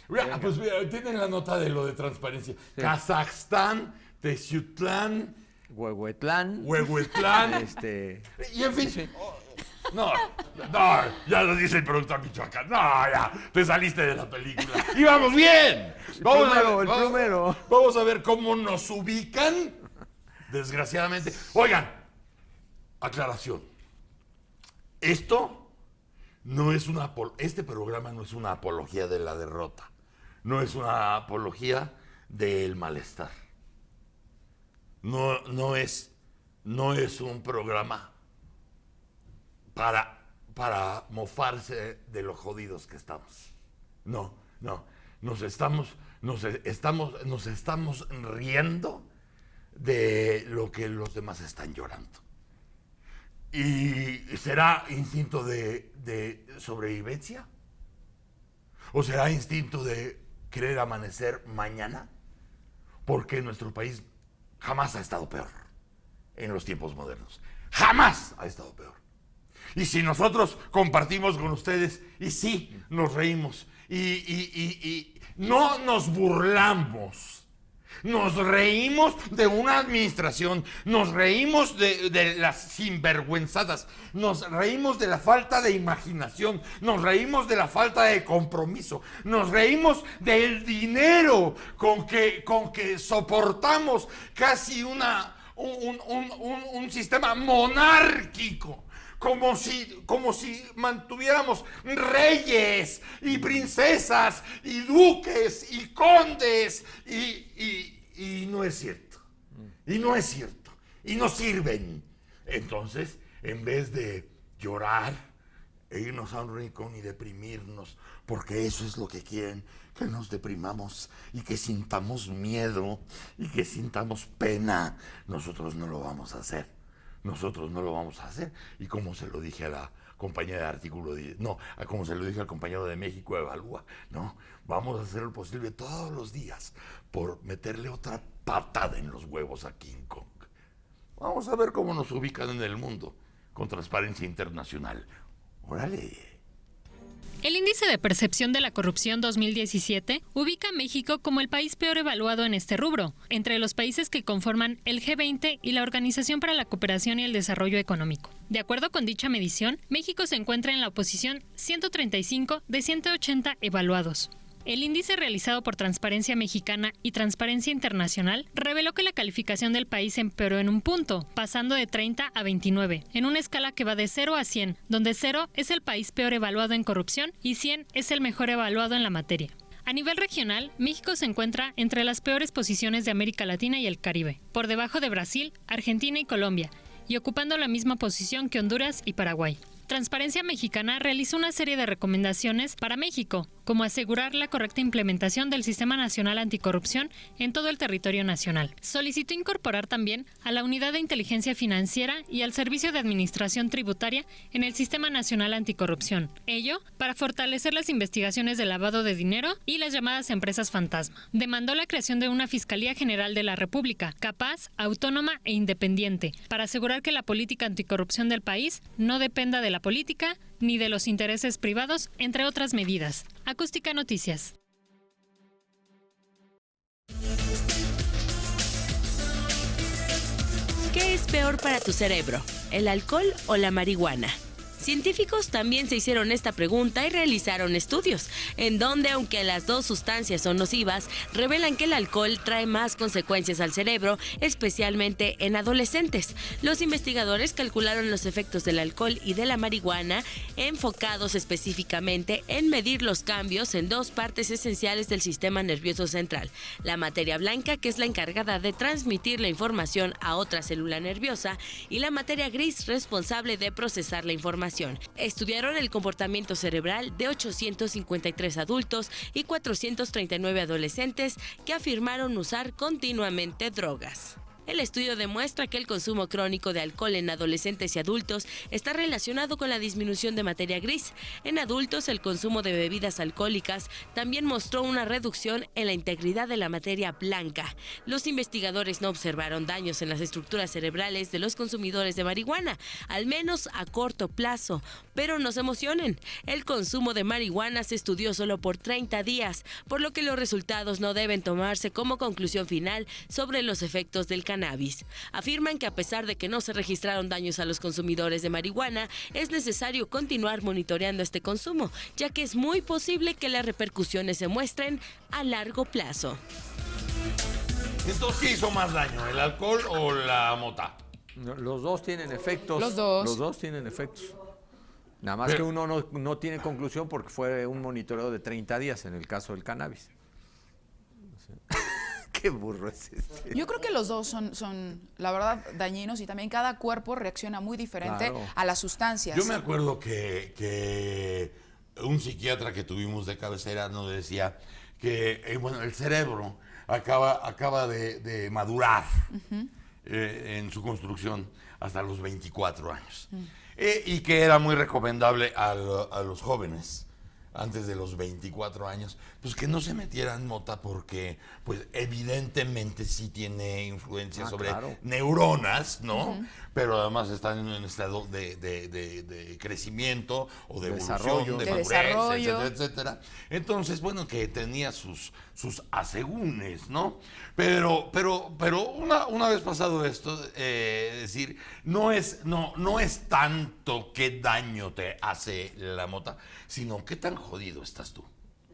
[SPEAKER 1] Pues mira, tienen la nota de lo de transparencia. Sí. Kazajstán, Teciutlán,
[SPEAKER 5] Huehuetlán.
[SPEAKER 1] Y en fin. Sí. No, ya lo dice el productor Michoacán. No, ya, te saliste de la película. Y vamos bien. Vamos a ver cómo nos ubican. Desgraciadamente. Oigan, aclaración. Este programa no es una apología de la derrota. No es una apología del malestar. No es un programa para mofarse de lo jodidos que estamos. No. Nos estamos riendo de lo que los demás están llorando. ¿Y será instinto de sobrevivencia? ¿O será instinto de querer amanecer mañana? Porque nuestro país jamás ha estado peor en los tiempos modernos. ¡Jamás ha estado peor! Y si nosotros compartimos con ustedes, y sí, nos reímos, y no nos burlamos, nos reímos de una administración, nos reímos de las sinvergüenzadas, nos reímos de la falta de imaginación, nos reímos de la falta de compromiso, nos reímos del dinero con que soportamos casi un sistema monárquico. Como si mantuviéramos reyes y princesas y duques y condes y no es cierto. Y no es cierto. Y no sirven. Entonces, en vez de llorar e irnos a un rincón y deprimirnos, porque eso es lo que quieren, que nos deprimamos y que sintamos miedo y que sintamos pena, nosotros no lo vamos a hacer. Nosotros no lo vamos a hacer. Y como se lo dije a la compañera de Artículo 10, como se lo dije al compañero de México Evalúa, vamos a hacer lo posible todos los días por meterle otra patada en los huevos a King Kong. Vamos a ver cómo nos ubican en el mundo con Transparencia Internacional. ¡Órale!
[SPEAKER 18] El Índice de Percepción de la Corrupción 2017 ubica a México como el país peor evaluado en este rubro, entre los países que conforman el G20 y la Organización para la Cooperación y el Desarrollo Económico. De acuerdo con dicha medición, México se encuentra en la posición 135 de 180 evaluados. El índice realizado por Transparencia Mexicana y Transparencia Internacional reveló que la calificación del país empeoró en un punto, pasando de 30 a 29, en una escala que va de 0 a 100, donde 0 es el país peor evaluado en corrupción y 100 es el mejor evaluado en la materia. A nivel regional, México se encuentra entre las peores posiciones de América Latina y el Caribe, por debajo de Brasil, Argentina y Colombia, y ocupando la misma posición que Honduras y Paraguay. Transparencia Mexicana realizó una serie de recomendaciones para México, como asegurar la correcta implementación del Sistema Nacional Anticorrupción en todo el territorio nacional. Solicitó incorporar también a la Unidad de Inteligencia Financiera y al Servicio de Administración Tributaria en el Sistema Nacional Anticorrupción. Ello para fortalecer las investigaciones de lavado de dinero y las llamadas empresas fantasma. Demandó la creación de una Fiscalía General de la República, capaz, autónoma e independiente, para asegurar que la política anticorrupción del país no dependa de la política ni de los intereses privados, entre otras medidas. Acústica Noticias.
[SPEAKER 11] ¿Qué es peor para tu cerebro, el alcohol o la marihuana? Científicos también se hicieron esta pregunta y realizaron estudios, en donde, aunque las dos sustancias son nocivas, revelan que el alcohol trae más consecuencias al cerebro, especialmente en adolescentes. Los investigadores calcularon los efectos del alcohol y de la marihuana, enfocados específicamente en medir los cambios en dos partes esenciales del sistema nervioso central: la materia blanca, que es la encargada de transmitir la información a otra célula nerviosa, y la materia gris, responsable de procesar la información. Estudiaron el comportamiento cerebral de 853 adultos y 439 adolescentes que afirmaron usar continuamente drogas. El estudio demuestra que el consumo crónico de alcohol en adolescentes y adultos está relacionado con la disminución de materia gris. En adultos, el consumo de bebidas alcohólicas también mostró una reducción en la integridad de la materia blanca. Los investigadores no observaron daños en las estructuras cerebrales de los consumidores de marihuana, al menos a corto plazo. Pero no se emocionen, el consumo de marihuana se estudió solo por 30 días, por lo que los resultados no deben tomarse como conclusión final sobre los efectos del cannabis. Afirman que a pesar de que no se registraron daños a los consumidores de marihuana, es necesario continuar monitoreando este consumo, ya que es muy posible que las repercusiones se muestren a largo plazo.
[SPEAKER 1] Entonces, ¿qué hizo más daño, el alcohol o la mota?
[SPEAKER 5] Los dos tienen efectos.
[SPEAKER 8] Los dos.
[SPEAKER 5] Los dos tienen efectos. Nada más que uno no tiene conclusión porque fue un monitoreo de 30 días en el caso del cannabis. Qué burro es este.
[SPEAKER 8] Yo creo que los dos son, la verdad, dañinos, y también cada cuerpo reacciona muy diferente a las sustancias.
[SPEAKER 1] Yo me acuerdo que un psiquiatra que tuvimos de cabecera nos decía que bueno, el cerebro acaba de madurar en su construcción hasta los 24 años. Y que era muy recomendable a los jóvenes antes de los 24 años, pues que no se metieran mota porque, pues evidentemente sí tiene influencia sobre neuronas, ¿no? Pero además están en un estado de crecimiento o de evolución, de madurez, etcétera, etcétera. Entonces, bueno, que tenía sus asegúnes, ¿no? Pero una vez pasado esto, decir, no es tanto qué daño te hace la mota, sino qué tan jodido estás tú.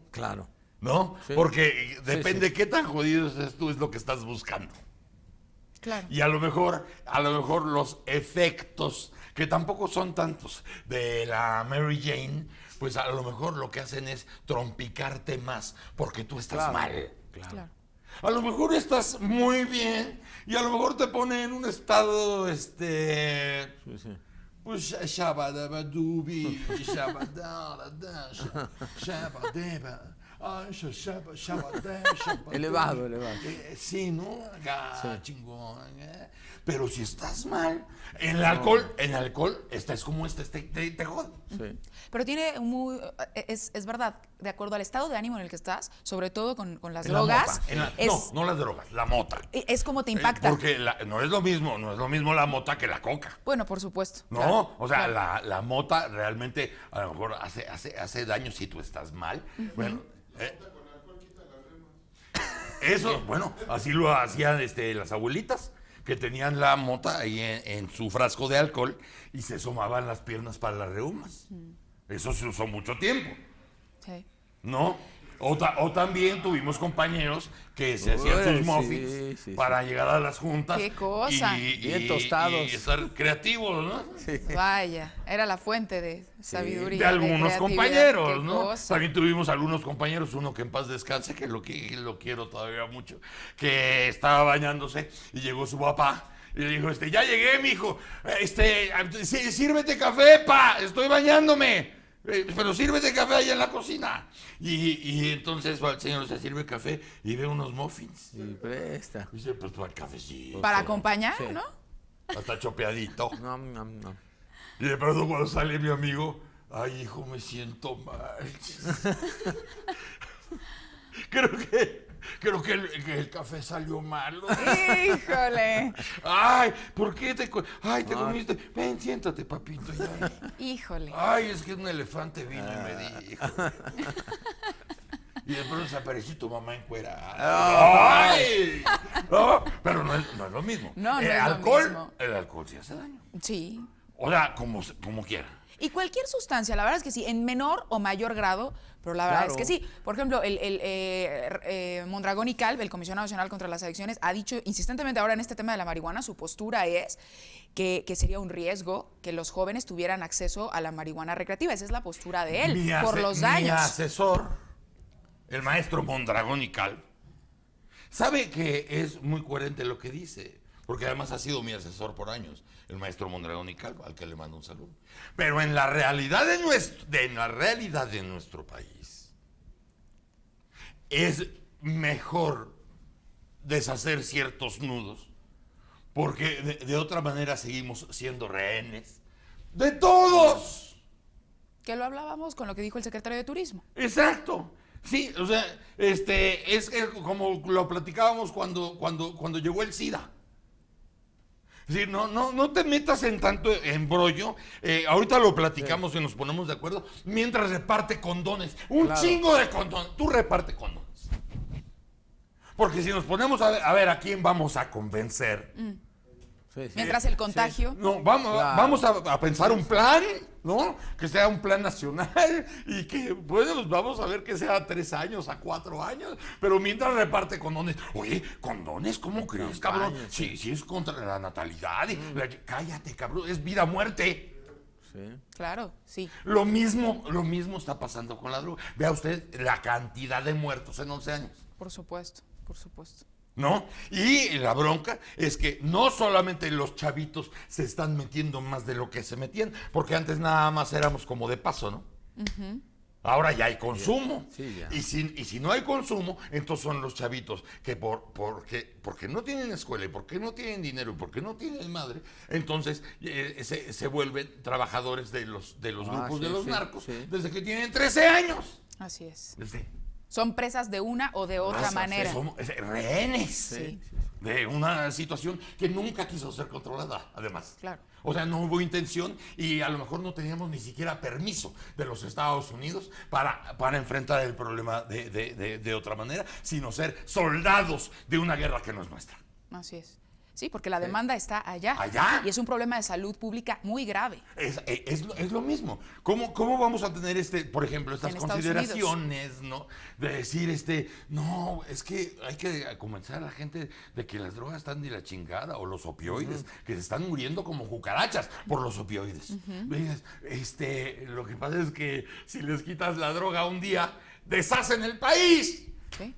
[SPEAKER 5] Claro.
[SPEAKER 1] ¿No?
[SPEAKER 5] Sí.
[SPEAKER 1] Porque depende qué tan jodido estás tú, es lo que estás buscando.
[SPEAKER 8] Claro.
[SPEAKER 1] Y a lo mejor los efectos, que tampoco son tantos, de la Mary Jane, pues a lo mejor lo que hacen es trompicarte más, porque tú estás mal.
[SPEAKER 8] Claro.
[SPEAKER 1] A lo mejor estás muy bien y a lo mejor te pone en un estado, pues shabadabadubi, shabadada, shabadeba.
[SPEAKER 5] Elevado.
[SPEAKER 1] Sí, ¿no? Chingón. Pero si estás mal, en el alcohol estás como te jode.
[SPEAKER 5] Sí.
[SPEAKER 8] Pero es verdad, de acuerdo al estado de ánimo en el que estás, sobre todo con las drogas.
[SPEAKER 1] No las drogas, la mota.
[SPEAKER 8] Es como te impacta.
[SPEAKER 1] Porque no es lo mismo la mota que la coca.
[SPEAKER 8] Bueno, por supuesto.
[SPEAKER 1] No,
[SPEAKER 8] claro,
[SPEAKER 1] o sea, la mota realmente a lo mejor hace daño si tú estás mal. Bueno, eso, bueno, así lo hacían las abuelitas, que tenían la mota ahí en su frasco de alcohol y se asomaban las piernas para las reumas. Eso se usó mucho tiempo.
[SPEAKER 8] Sí.
[SPEAKER 1] ¿No? O también tuvimos compañeros que se hacían sus muffins para llegar a las juntas.
[SPEAKER 8] ¡Qué cosa!
[SPEAKER 5] Bien tostados.
[SPEAKER 1] Y estar creativos, ¿no?
[SPEAKER 5] Sí.
[SPEAKER 8] Vaya, era la fuente de sabiduría.
[SPEAKER 1] De algunos compañeros,
[SPEAKER 8] Qué
[SPEAKER 1] ¿no?
[SPEAKER 8] cosa.
[SPEAKER 1] También tuvimos algunos compañeros, uno que en paz descanse, que lo quiero todavía mucho, que estaba bañándose y llegó su papá. Y le dijo, ya llegué, mijo. Sírvete café, pa. Estoy bañándome. Pero sírvete café allá en la cocina. Y entonces el señor se sirve café y ve unos muffins.
[SPEAKER 5] Y presta.
[SPEAKER 1] Dice, pues para el cafecito.
[SPEAKER 8] Para acompañar,
[SPEAKER 5] Sí.
[SPEAKER 8] ¿no?
[SPEAKER 1] Hasta chopeadito.
[SPEAKER 5] No.
[SPEAKER 1] Y de pronto cuando sale mi amigo, ay, hijo, me siento mal. Creo que el café salió malo.
[SPEAKER 8] ¡Híjole!
[SPEAKER 1] Ay, ¿por qué te comiste? Ven, siéntate, papito. Ya.
[SPEAKER 8] ¡Híjole!
[SPEAKER 1] Ay, es que un elefante vino y me dijo. Y de pronto se apareció tu mamá encuerada. ¡Ay! No, pero no es lo mismo.
[SPEAKER 8] No
[SPEAKER 1] el
[SPEAKER 8] es
[SPEAKER 1] alcohol,
[SPEAKER 8] lo mismo.
[SPEAKER 1] El alcohol sí hace daño.
[SPEAKER 8] Sí.
[SPEAKER 1] O sea, como quiera.
[SPEAKER 8] Y cualquier sustancia, la verdad es que sí, en menor o mayor grado, pero la verdad es que sí. Por ejemplo, Mondragón y Calv, el Comisionado Nacional contra las Adicciones, ha dicho insistentemente ahora en este tema de la marihuana, su postura es que sería un riesgo que los jóvenes tuvieran acceso a la marihuana recreativa. Esa es la postura de él, por los daños.
[SPEAKER 1] Mi asesor, el maestro Mondragón y Calv, sabe que es muy coherente lo que dice, porque además ha sido mi asesor por años, el maestro Mondragón y Calv, al que le mando un saludo. Pero en la realidad de nuestro país, es mejor deshacer ciertos nudos, porque de otra manera seguimos siendo rehenes de todos.
[SPEAKER 8] Que lo hablábamos con lo que dijo el secretario de Turismo.
[SPEAKER 1] Exacto. Sí, o sea, es como lo platicábamos cuando llegó el SIDA. Es decir, no te metas en tanto embrollo. Ahorita lo platicamos y nos ponemos de acuerdo. Mientras reparte condones. Un chingo de condones. Tú reparte condones. Porque si nos ponemos a ver a quién vamos a convencer.
[SPEAKER 8] Mientras el contagio.
[SPEAKER 1] No, vamos a pensar un plan, ¿no? Que sea un plan nacional y que, bueno, pues vamos a ver que sea a 3 años, a 4 años, pero mientras reparte condones. Oye, ¿condones? ¿Cómo crees, cabrón? Sí, es contra la natalidad. Cállate, cabrón, es vida o muerte.
[SPEAKER 5] Sí.
[SPEAKER 8] Claro, sí.
[SPEAKER 1] Lo mismo está pasando con la droga. Vea usted la cantidad de muertos en 11 años.
[SPEAKER 8] Por supuesto, por supuesto.
[SPEAKER 1] ¿No? Y la bronca es que no solamente los chavitos se están metiendo más de lo que se metían, porque antes nada más éramos como de paso, ¿no?
[SPEAKER 8] Uh-huh.
[SPEAKER 1] Ahora ya hay consumo.
[SPEAKER 5] Sí, ya.
[SPEAKER 1] Y si no hay consumo, entonces son los chavitos que porque no tienen escuela y porque no tienen dinero y porque no tienen madre, entonces se vuelven trabajadores de los grupos de los narcos desde que tienen 13 años.
[SPEAKER 8] Así es.
[SPEAKER 1] Desde
[SPEAKER 8] Son presas de una o de otra manera.
[SPEAKER 1] Somos rehenes de una situación que nunca quiso ser controlada, además.
[SPEAKER 8] Claro.
[SPEAKER 1] O sea, no hubo intención y a lo mejor no teníamos ni siquiera permiso de los Estados Unidos para enfrentar el problema de otra manera, sino ser soldados de una guerra que no es nuestra.
[SPEAKER 8] Así es. Sí, porque la demanda está allá.
[SPEAKER 1] ¿Allá?
[SPEAKER 8] Y es un problema de salud pública muy grave.
[SPEAKER 1] Es lo mismo. ¿Cómo vamos a tener por ejemplo, estas consideraciones, ¿no? De decir, no, es que hay que convencer a la gente de que las drogas están de la chingada, o los opioides, que se están muriendo como cucarachas por los opioides. Lo que pasa es que si les quitas la droga un día, deshacen el país.
[SPEAKER 8] Sí.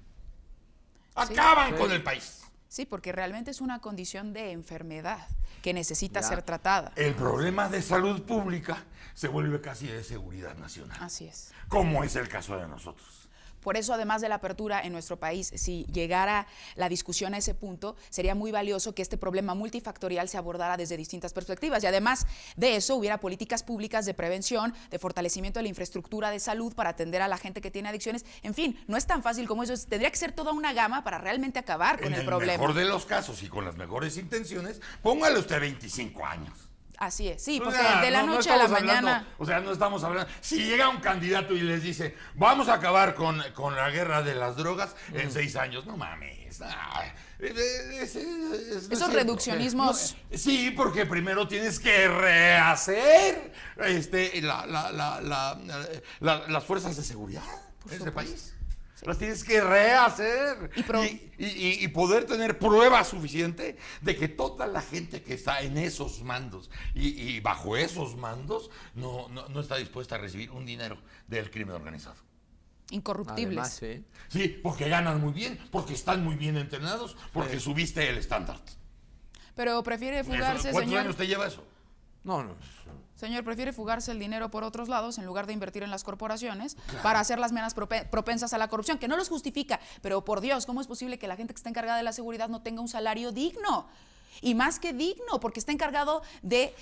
[SPEAKER 1] Acaban con el país.
[SPEAKER 8] Sí, porque realmente es una condición de enfermedad que necesita ser tratada.
[SPEAKER 1] El problema de salud pública se vuelve casi de seguridad nacional.
[SPEAKER 8] Así es.
[SPEAKER 1] Como es el caso de nosotros.
[SPEAKER 8] Por eso, además de la apertura en nuestro país, si llegara la discusión a ese punto, sería muy valioso que este problema multifactorial se abordara desde distintas perspectivas. Y además de eso, hubiera políticas públicas de prevención, de fortalecimiento de la infraestructura de salud para atender a la gente que tiene adicciones. En fin, no es tan fácil como eso. Tendría que ser toda una gama para realmente acabar con el problema.
[SPEAKER 1] En el mejor de los casos y con las mejores intenciones, póngale usted 25 años.
[SPEAKER 8] Así es, sí, porque de la noche a la mañana...
[SPEAKER 1] O sea, no estamos hablando... Si llega un candidato y les dice, vamos a acabar con la guerra de las drogas en 6 años, no mames.
[SPEAKER 8] Esos reduccionismos...
[SPEAKER 1] Sí, porque primero tienes que rehacer las fuerzas de seguridad de este país. Las tienes que rehacer y poder tener prueba suficiente de que toda la gente que está en esos mandos y bajo esos mandos no está dispuesta a recibir un dinero del crimen organizado.
[SPEAKER 8] Incorruptibles.
[SPEAKER 5] Además,
[SPEAKER 1] Sí, porque ganan muy bien, porque están muy bien entrenados, porque subiste el estándar.
[SPEAKER 8] Pero prefiere fugarse,
[SPEAKER 1] ¿Cuántos
[SPEAKER 8] señor.
[SPEAKER 1] años te lleva eso?
[SPEAKER 5] No.
[SPEAKER 8] Señor, prefiere fugarse el dinero por otros lados en lugar de invertir en las corporaciones para hacerlas menos propensas a la corrupción, que no los justifica, pero por Dios, ¿cómo es posible que la gente que está encargada de la seguridad no tenga un salario digno? Y más que digno, porque está encargado de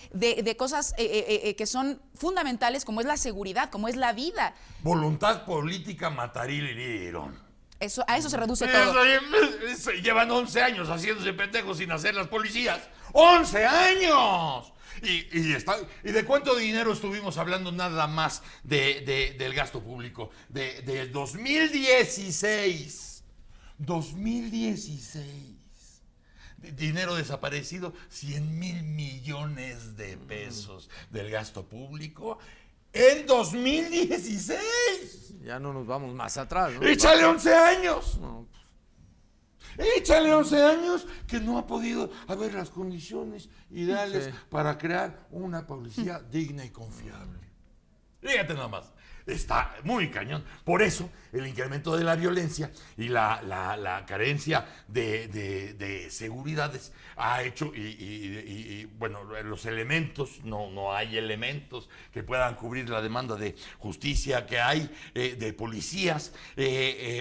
[SPEAKER 8] cosas que son fundamentales, como es la seguridad, como es la vida.
[SPEAKER 1] Voluntad política matarilirón.
[SPEAKER 8] A eso se reduce todo.
[SPEAKER 1] Llevan 11 años haciéndose pendejos sin hacer las policías. ¡11 años! ¿Y de cuánto dinero estuvimos hablando nada más del gasto público? De 2016. 2016. Dinero desaparecido, 100,000 millones de pesos del gasto público en 2016.
[SPEAKER 5] Ya no nos vamos más atrás, ¿no?
[SPEAKER 1] ¡Échale 11 años!
[SPEAKER 5] No.
[SPEAKER 1] Échale 11 años que no ha podido haber las condiciones ideales para crear una policía digna y confiable. Fíjate nada más. Está muy cañón. Por eso, el incremento de la violencia y la carencia de seguridades ha hecho, bueno, los elementos, no hay elementos que puedan cubrir la demanda de justicia que hay, de policías.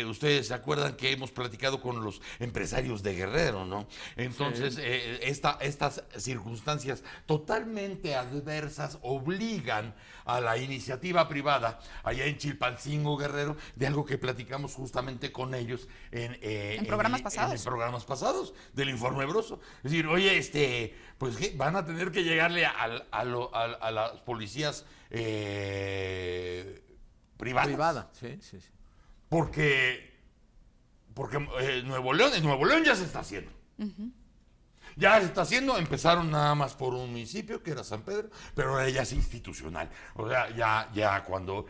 [SPEAKER 1] Ustedes se acuerdan que hemos platicado con los empresarios de Guerrero, ¿no? Entonces, estas circunstancias totalmente adversas obligan a la iniciativa privada allá en Chilpancingo, Guerrero, de algo que platicamos justamente con ellos en programas pasados del Informe Broso. Es decir, oye, pues ¿qué? Van a tener que llegarle a las policías privadas.
[SPEAKER 5] Sí.
[SPEAKER 1] Porque Nuevo León ya se está haciendo. Ya se está haciendo, empezaron nada más por un municipio que era San Pedro, pero ahora ya es institucional. O sea, ya cuando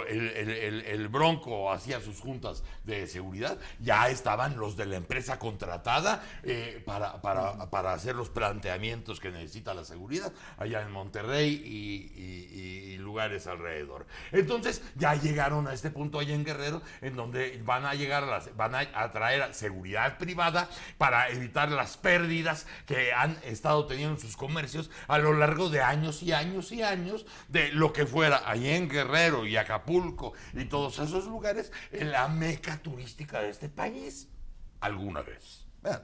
[SPEAKER 1] el Bronco hacía sus juntas de seguridad, ya estaban los de la empresa contratada para hacer los planteamientos que necesita la seguridad allá en Monterrey y lugares alrededor. Entonces ya llegaron a este punto allá en Guerrero, en donde van a traer seguridad privada para evitar las pérdidas que han estado teniendo sus comercios a lo largo de años y años y años, de lo que fuera allá en Guerrero y Acapulco y todos esos lugares, en la meca turística de este país alguna vez. Vean.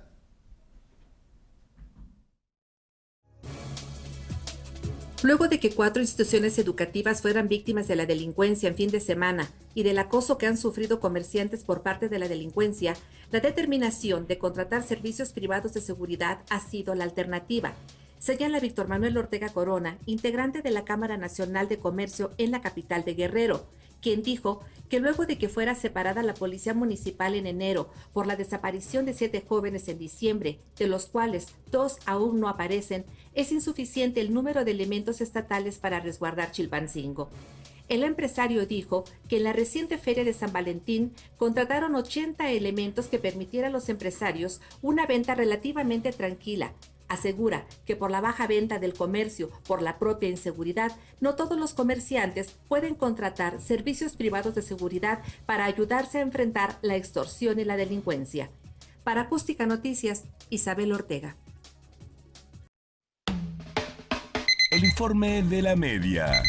[SPEAKER 19] Luego de que 4 instituciones educativas fueran víctimas de la delincuencia en fin de semana y del acoso que han sufrido comerciantes por parte de la delincuencia, la determinación de contratar servicios privados de seguridad ha sido la alternativa, señala Víctor Manuel Ortega Corona, integrante de la Cámara Nacional de Comercio en la capital de Guerrero, quien dijo que luego de que fuera separada la Policía Municipal en enero por la desaparición de 7 jóvenes en diciembre, de los cuales 2 aún no aparecen, es insuficiente el número de elementos estatales para resguardar Chilpancingo. El empresario dijo que en la reciente Feria de San Valentín contrataron 80 elementos que permitieran a los empresarios una venta relativamente tranquila. Asegura que por la baja venta del comercio, por la propia inseguridad, no todos los comerciantes pueden contratar servicios privados de seguridad para ayudarse a enfrentar la extorsión y la delincuencia. Para Acústica Noticias, Isabel Ortega.
[SPEAKER 2] El informe de la media.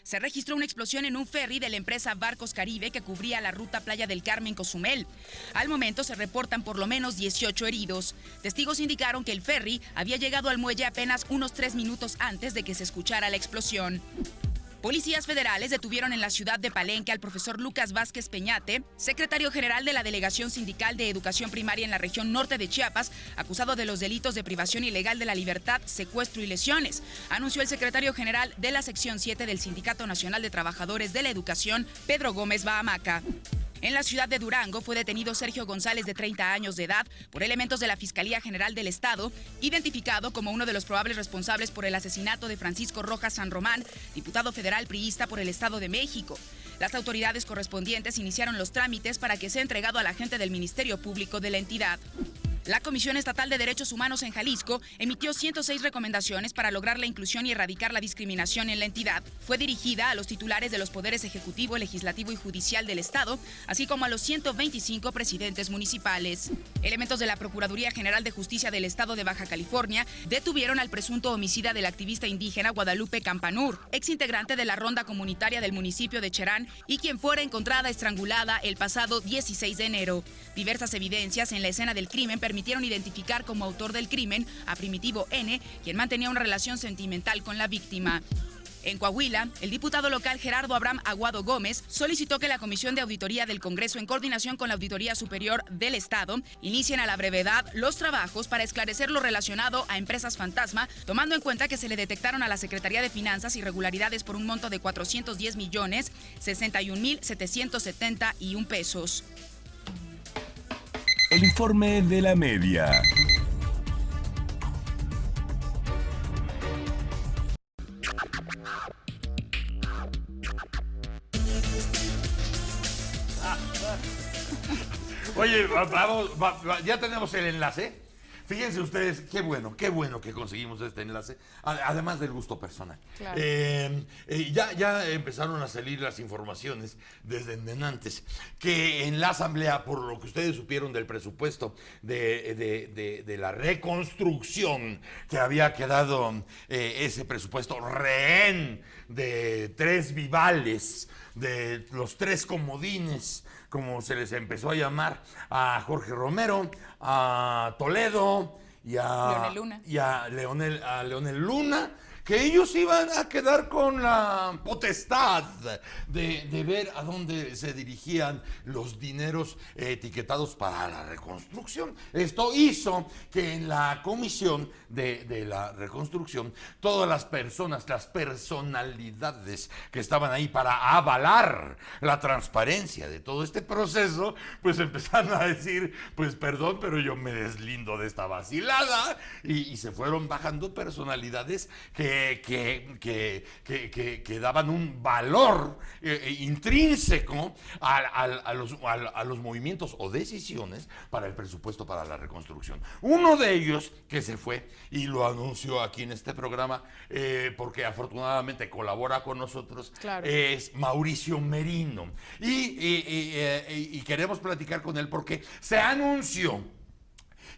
[SPEAKER 6] Se registró una explosión en un ferry de la empresa Barcos Caribe que cubría la ruta Playa del Carmen-Cozumel. Al momento se reportan por lo menos 18 heridos. Testigos indicaron que el ferry había llegado al muelle apenas unos 3 minutos antes de que se escuchara la explosión. Policías federales detuvieron en la ciudad de Palenque al profesor Lucas Vázquez Peñate, secretario general de la Delegación Sindical de Educación Primaria en la región norte de Chiapas, acusado de los delitos de privación ilegal de la libertad, secuestro y lesiones, anunció el secretario general de la sección 7 del Sindicato Nacional de Trabajadores de la Educación, Pedro Gómez Bahamaca. En la ciudad de Durango fue detenido Sergio González, de 30 años de edad, por elementos de la Fiscalía General del Estado, identificado como uno de los probables responsables por el asesinato de Francisco Rojas San Román, diputado federal priista por el Estado de México. Las autoridades correspondientes iniciaron los trámites para que sea entregado al agente del Ministerio Público de la entidad. La Comisión Estatal de Derechos Humanos en Jalisco emitió 106 recomendaciones para lograr la inclusión y erradicar la discriminación en la entidad. Fue dirigida a los titulares de los poderes ejecutivo, legislativo y judicial del Estado, así como a los 125 presidentes municipales. Elementos de la Procuraduría General de Justicia del Estado de Baja California detuvieron al presunto homicida del activista indígena Guadalupe Campanur, exintegrante de la ronda comunitaria del municipio de Cherán y quien fuera encontrada estrangulada el pasado 16 de enero. Diversas evidencias en la escena del crimen permitieron identificar como autor del crimen a Primitivo N, quien mantenía una relación sentimental con la víctima. En Coahuila, el diputado local Gerardo Abraham Aguado Gómez solicitó que la Comisión de Auditoría del Congreso, en coordinación con la Auditoría Superior del Estado, inicien a la brevedad los trabajos para esclarecer lo relacionado a empresas fantasma, tomando en cuenta que se le detectaron a la Secretaría de Finanzas irregularidades por un monto de 410,61,771 pesos.
[SPEAKER 2] El informe de la media.
[SPEAKER 1] Oye, vamos, ya tenemos el enlace. Fíjense ustedes, qué bueno que conseguimos este enlace, además del gusto personal.
[SPEAKER 8] Claro.
[SPEAKER 1] Ya empezaron a salir las informaciones desde antes, que en la Asamblea, por lo que ustedes supieron del presupuesto de la reconstrucción, que había quedado ese presupuesto rehén de 3 vivales, de los 3 comodines, como se les empezó a llamar, a Jorge Romero, a Toledo y a Leonel Luna, que ellos iban a quedar con la potestad de ver a dónde se dirigían los dineros etiquetados para la reconstrucción. Esto hizo que en la comisión de la reconstrucción, todas las personas, las personalidades que estaban ahí para avalar la transparencia de todo este proceso, pues empezaron a decir, pues perdón, pero yo me deslindo de esta vacilada, y se fueron bajando personalidades que daban un valor intrínseco a los movimientos o decisiones para el presupuesto para la reconstrucción. Uno de ellos que se fue, y lo anunció aquí en este programa, porque afortunadamente colabora con nosotros, claro, es Mauricio Merino. Y queremos platicar con él porque se anunció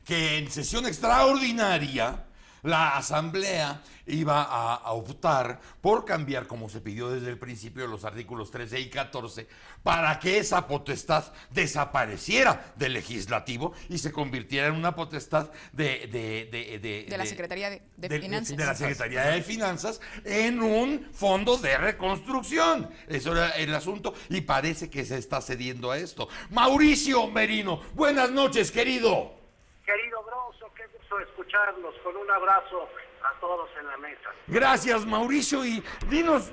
[SPEAKER 1] que en sesión extraordinaria la Asamblea iba a optar por cambiar, como se pidió desde el principio, los artículos 13 y 14, para que esa potestad desapareciera del legislativo y se convirtiera en una potestad de
[SPEAKER 8] la Secretaría de Finanzas.
[SPEAKER 1] De la Secretaría de Finanzas, en un fondo de reconstrucción. Eso era el asunto, y parece que se está cediendo a esto. Mauricio Merino, buenas noches, querido.
[SPEAKER 20] Querido Grosso, qué gusto escucharlos, con un abrazo a todos en la mesa.
[SPEAKER 1] Gracias, Mauricio, y dinos,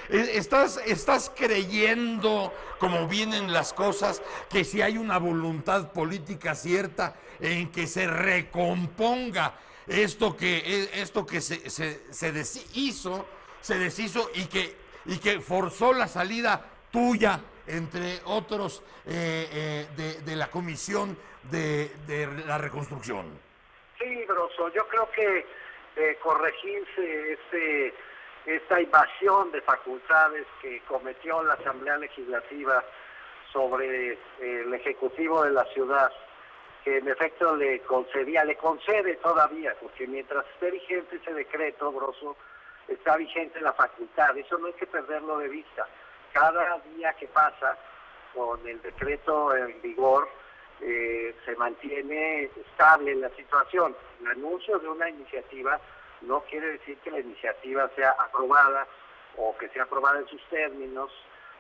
[SPEAKER 1] ¿estás creyendo, como vienen las cosas, que si hay una voluntad política cierta en que se recomponga esto que se deshizo y que forzó la salida tuya, entre otros, de la Comisión de la Reconstrucción?
[SPEAKER 20] Sí, Grosso, yo creo que corregirse esta invasión de facultades que cometió la Asamblea Legislativa sobre el Ejecutivo de la ciudad, que en efecto le concede todavía, porque mientras esté vigente ese decreto, Grosso, está vigente la facultad. Eso no hay que perderlo de vista. Cada día que pasa con el decreto en vigor, se mantiene estable la situación. El anuncio de una iniciativa no quiere decir que la iniciativa sea aprobada o que sea aprobada en sus términos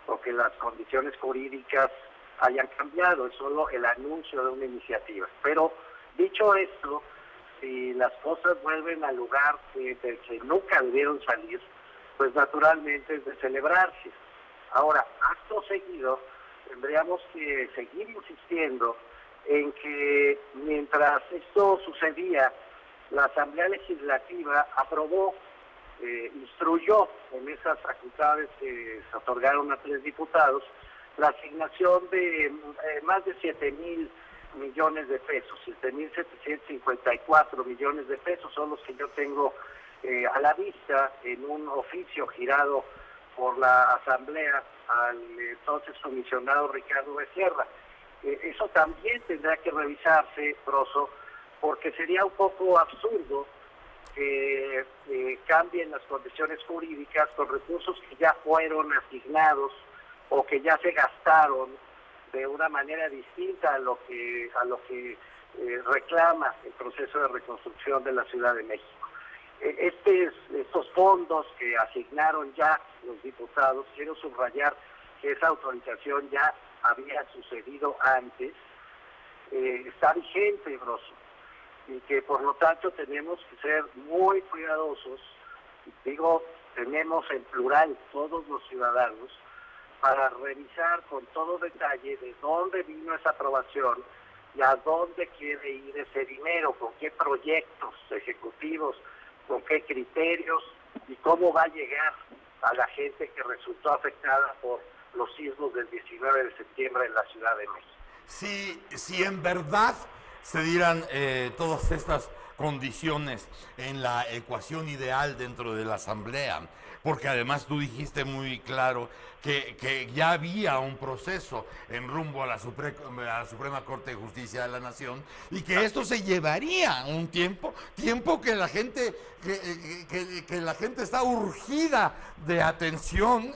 [SPEAKER 20] o que las condiciones jurídicas hayan cambiado, es solo el anuncio de una iniciativa. Pero dicho esto, si las cosas vuelven al lugar del que nunca debieron salir, pues naturalmente es de celebrarse. Ahora, acto seguido, tendríamos que seguir insistiendo en que mientras esto sucedía, la Asamblea Legislativa aprobó, instruyó en esas facultades que se otorgaron a 3 diputados, la asignación de más de 7,000 millones de pesos, 7,754 millones de pesos son los que yo tengo a la vista en un oficio girado por la Asamblea al entonces comisionado Ricardo Becerra. Eso también tendrá que revisarse, Broso, porque sería un poco absurdo que cambien las condiciones jurídicas con recursos que ya fueron asignados o que ya se gastaron de una manera distinta a lo que reclama el proceso de reconstrucción de la Ciudad de México. Estos fondos que asignaron ya los diputados, quiero subrayar que esa autorización ya había sucedido antes, está vigente, Broso, y que por lo tanto tenemos que ser muy cuidadosos, digo, tenemos en plural todos los ciudadanos, para revisar con todo detalle de dónde vino esa aprobación y a dónde quiere ir ese dinero, con qué proyectos ejecutivos, con qué criterios y cómo va a llegar a la gente que resultó afectada por los sismos del 19 de septiembre en la Ciudad de México.
[SPEAKER 1] Si en verdad se dieran todas estas condiciones en la ecuación ideal dentro de la Asamblea, porque además tú dijiste muy claro que ya había un proceso en rumbo a la Suprema Corte de Justicia de la Nación y que esto se llevaría un tiempo que la gente que la gente está urgida de atención.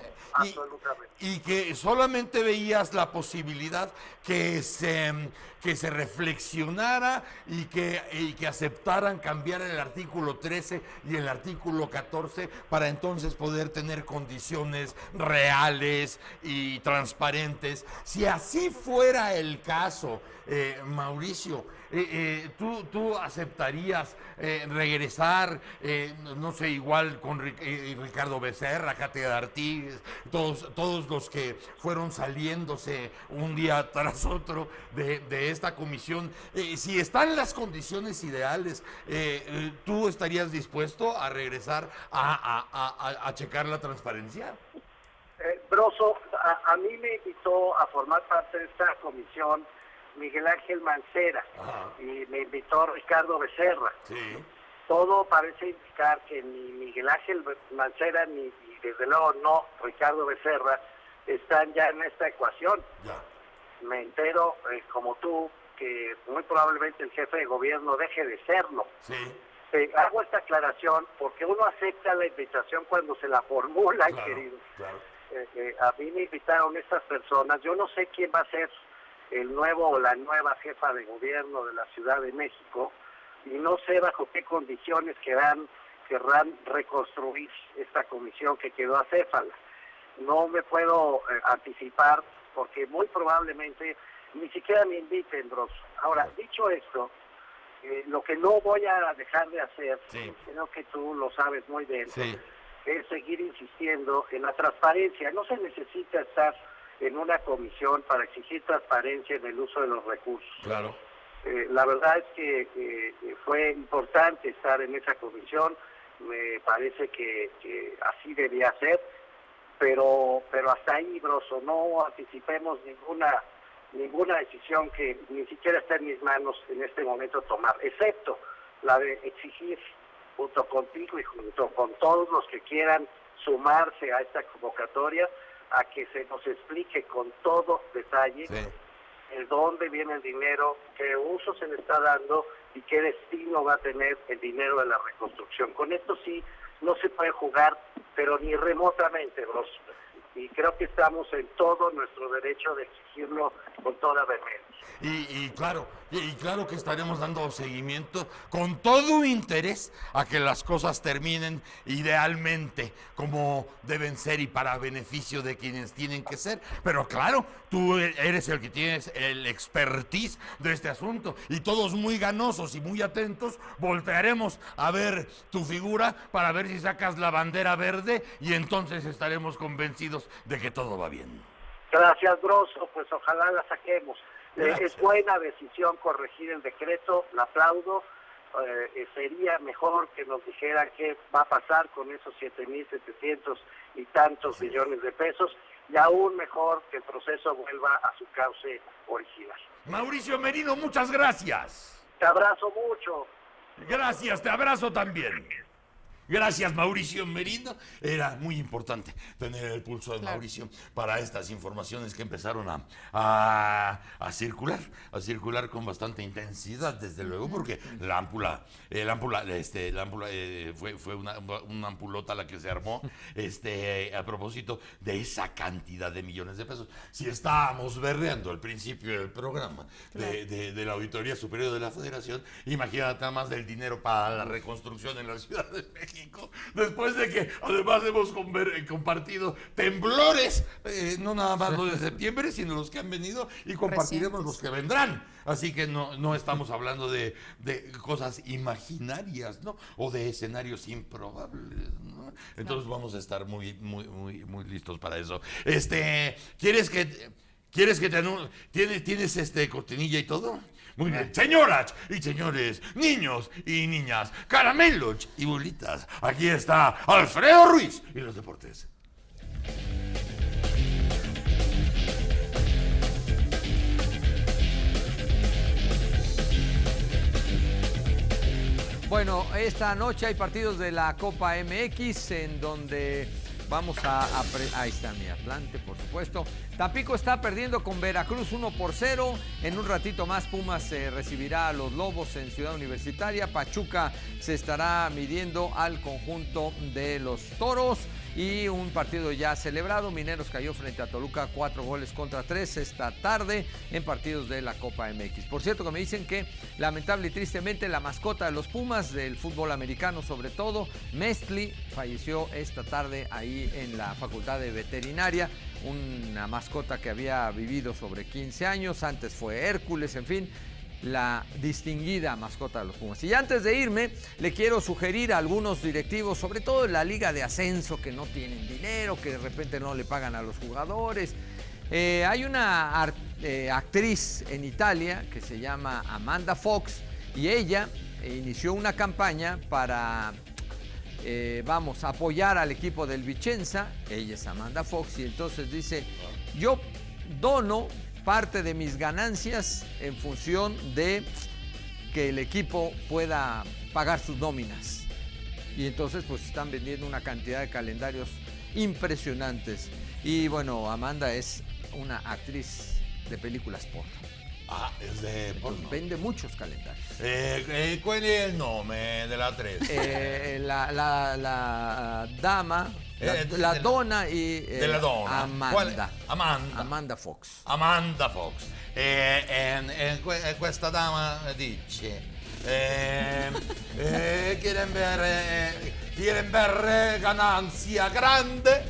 [SPEAKER 1] Y que solamente veías la posibilidad que se reflexionara y que aceptaran cambiar el artículo 13 y el artículo 14 para entonces poder tener condiciones reales y transparentes. Si así fuera el caso, Mauricio, ¿tú aceptarías regresar, no sé, igual con Ricardo Becerra, Katia Artigas, todos los que fueron saliéndose un día tras otro de esta comisión? Si están las condiciones ideales, ¿tú estarías dispuesto a regresar a checar la transparencia?
[SPEAKER 20] Broso, a mí me invitó a formar parte de esta comisión Miguel Ángel Mancera y me invitó Ricardo Becerra. Sí. Todo parece indicar que ni Miguel Ángel Mancera ni desde luego no Ricardo Becerra están ya en esta ecuación. Ya. Me entero, como tú, que muy probablemente el jefe de gobierno deje de serlo. Sí. Hago esta aclaración porque uno acepta la invitación cuando se la formula, claro, querido. Claro. A mí me invitaron estas personas, yo no sé quién va a ser el nuevo o la nueva jefa de gobierno de la Ciudad de México y no sé bajo qué condiciones querrán reconstruir esta comisión que quedó acéfala. No me puedo anticipar porque muy probablemente ni siquiera me inviten, Broso. Ahora, dicho esto, lo que no voy a dejar de hacer, sí, creo que tú lo sabes muy bien, sí, es seguir insistiendo en la transparencia. No se necesita estar en una comisión para exigir transparencia en el uso de los recursos. Claro. La verdad es que fue importante estar en esa comisión, me parece que así debía ser, pero hasta ahí, Broso, no anticipemos ninguna decisión que ni siquiera está en mis manos en este momento tomar, excepto la de exigir junto contigo y junto con todos los que quieran sumarse a esta convocatoria, a que se nos explique con todo detalle de dónde viene el dinero, qué uso se le está dando y qué destino va a tener el dinero de la reconstrucción. Con esto sí, no se puede jugar, pero ni remotamente, Broso. Y creo que estamos en todo nuestro derecho de exigirlo con toda vehemencia.
[SPEAKER 1] Y claro que estaremos dando seguimiento con todo interés a que las cosas terminen idealmente como deben ser y para beneficio de quienes tienen que ser. Pero claro, tú eres el que tienes el expertise de este asunto y todos muy ganosos y muy atentos voltearemos a ver tu figura para ver si sacas la bandera verde y entonces estaremos convencidos de que todo va bien.
[SPEAKER 20] Gracias, Broso, pues ojalá la saquemos. Es buena decisión corregir el decreto, la aplaudo. Sería mejor que nos dijeran qué va a pasar con esos 7.700 y tantos millones de pesos, y aún mejor que el proceso vuelva a su cauce original.
[SPEAKER 1] Mauricio Merino, muchas gracias.
[SPEAKER 20] Te abrazo mucho.
[SPEAKER 1] Gracias, te abrazo también. Gracias, Mauricio Merino. Era muy importante tener el pulso de Mauricio para estas informaciones que empezaron a circular con bastante intensidad, desde luego, porque la ámpula fue una ampulota la que se armó a propósito de esa cantidad de millones de pesos. Si estábamos berreando al principio del programa de la Auditoría Superior de la Federación, imagínate nada más del dinero para la reconstrucción en la Ciudad de México. Después de que además hemos compartido temblores, no nada más los de septiembre, sino los que han venido, y compartiremos los que vendrán. Así que no estamos hablando de cosas imaginarias, ¿no? O de escenarios improbables, ¿no? Entonces vamos a estar muy listos para eso. ¿Quieres que tienes cortinilla y todo? Muy bien, señoras y señores, niños y niñas, caramelos y bolitas, aquí está Alfredo Ruiz y los deportes.
[SPEAKER 5] Bueno, esta noche hay partidos de la Copa MX en donde vamos ahí está mi Atlante, por supuesto. Tampico está perdiendo con Veracruz 1-0. En un ratito más Pumas recibirá a los Lobos en Ciudad Universitaria. Pachuca se estará midiendo al conjunto de los Toros. Y un partido ya celebrado. Mineros cayó frente a Toluca 4-3 esta tarde en partidos de la Copa MX. Por cierto, que me dicen que lamentable y tristemente la mascota de los Pumas, del fútbol americano sobre todo, Mestli, falleció esta tarde ahí en la Facultad de Veterinaria. Una mascota que había vivido sobre 15 años, antes fue Hércules, en fin, la distinguida mascota de los Pumas. Y antes de irme, le quiero sugerir a algunos directivos, sobre todo en la Liga de Ascenso, que no tienen dinero, que de repente no le pagan a los jugadores. Hay una actriz en Italia que se llama Amanda Fox, y ella inició una campaña para apoyar al equipo del Vicenza. Ella es Amanda Fox, y entonces dice: yo dono parte de mis ganancias en función de que el equipo pueda pagar sus nóminas. Y entonces pues están vendiendo una cantidad de calendarios impresionantes. Y bueno, Amanda es una actriz de películas porno.
[SPEAKER 1] Ah, es de porno.
[SPEAKER 5] Vende muchos calendarios.
[SPEAKER 1] ¿Cuál es el nombre de la actriz?
[SPEAKER 5] La dama... La donna e
[SPEAKER 1] della donna.
[SPEAKER 5] Amanda.
[SPEAKER 1] Amanda
[SPEAKER 5] Fox.
[SPEAKER 1] Amanda Fox. Questa dama dice quieren ver ganancia grande.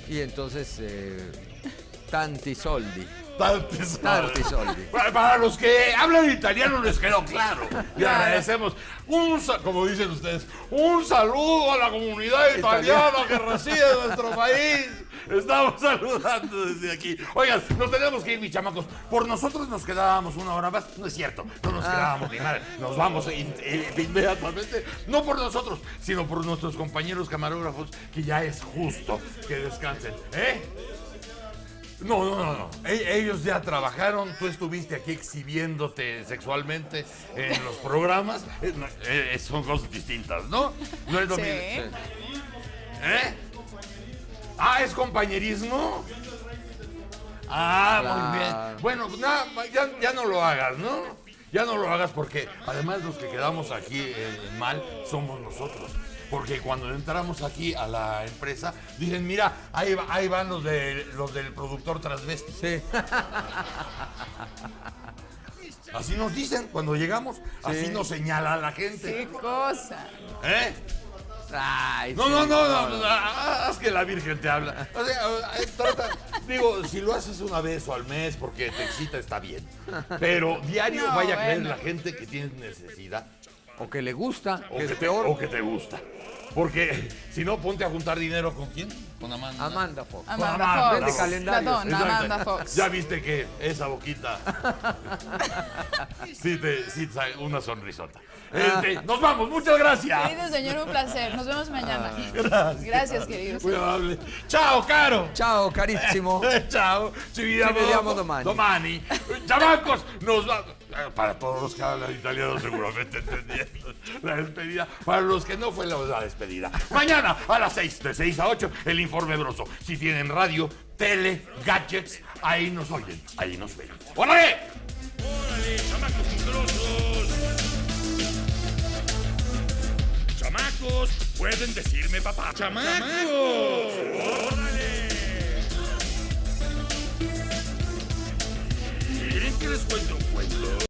[SPEAKER 5] Y entonces tanti soldi.
[SPEAKER 1] Tanti soldi. Para los que hablan italiano les quedó claro. Le agradecemos, como dicen ustedes, un saludo a la comunidad italiana que reside en nuestro país. Estamos saludando desde aquí. Oigan, nos tenemos que ir, mis chamacos. Por nosotros nos quedábamos una hora más. No es cierto, no nos quedábamos ni madre. Nos vamos inmediatamente. No por nosotros, sino por nuestros compañeros camarógrafos, que ya es justo que descansen. No. Ellos ya trabajaron, tú estuviste aquí exhibiéndote sexualmente en los programas. Son cosas distintas, ¿no? No es lo mismo. ¿Es compañerismo? Muy bien. Bueno, ya no lo hagas, ¿no? Ya no lo hagas, porque además los que quedamos aquí mal somos nosotros. Porque cuando entramos aquí a la empresa, dicen: mira, ahí van los del productor transvesti.
[SPEAKER 5] Sí.
[SPEAKER 1] Así nos dicen cuando llegamos, sí. Así nos señala la gente.
[SPEAKER 8] ¡Qué cosa!
[SPEAKER 1] Ay, no, haz que la Virgen te habla. O sea, digo, si lo haces una vez o al mes porque te excita, está bien. Pero diario vaya a creer la gente que tienes necesidad.
[SPEAKER 5] O que le gusta,
[SPEAKER 1] que es peor. O que te gusta. porque si no, ponte a juntar dinero ¿con quién? Con Amanda.
[SPEAKER 5] Amanda Fox.
[SPEAKER 1] Con
[SPEAKER 8] Amanda Fox.
[SPEAKER 5] Vende calendario.
[SPEAKER 8] La dona,
[SPEAKER 1] Exacto.
[SPEAKER 8] Amanda Fox.
[SPEAKER 1] Ya viste que esa boquita sí te saca una sonrisota. Nos vamos, muchas gracias.
[SPEAKER 8] Querido señor, un placer. Nos vemos mañana.
[SPEAKER 1] Gracias,
[SPEAKER 8] querido
[SPEAKER 1] muy
[SPEAKER 8] señor.
[SPEAKER 1] amable. Ciao, caro.
[SPEAKER 5] Ciao, carissimo.
[SPEAKER 1] Ciao. Ci vediamo domani. Chamacos, nos va. Para todos los que hablan italiano seguramente entendieron la despedida. Para los que no fue la despedida. Mañana a las 6, de 6 a 8, el Informe Broso. Si tienen radio, tele, gadgets, ahí nos oyen, ahí nos ven. ¡Órale! ¡Órale, chamacos grosos! ¡Chamacos! Pueden decirme papá. ¡Chamacos! ¡Órale! ¿Quieren que les cuente un cuento?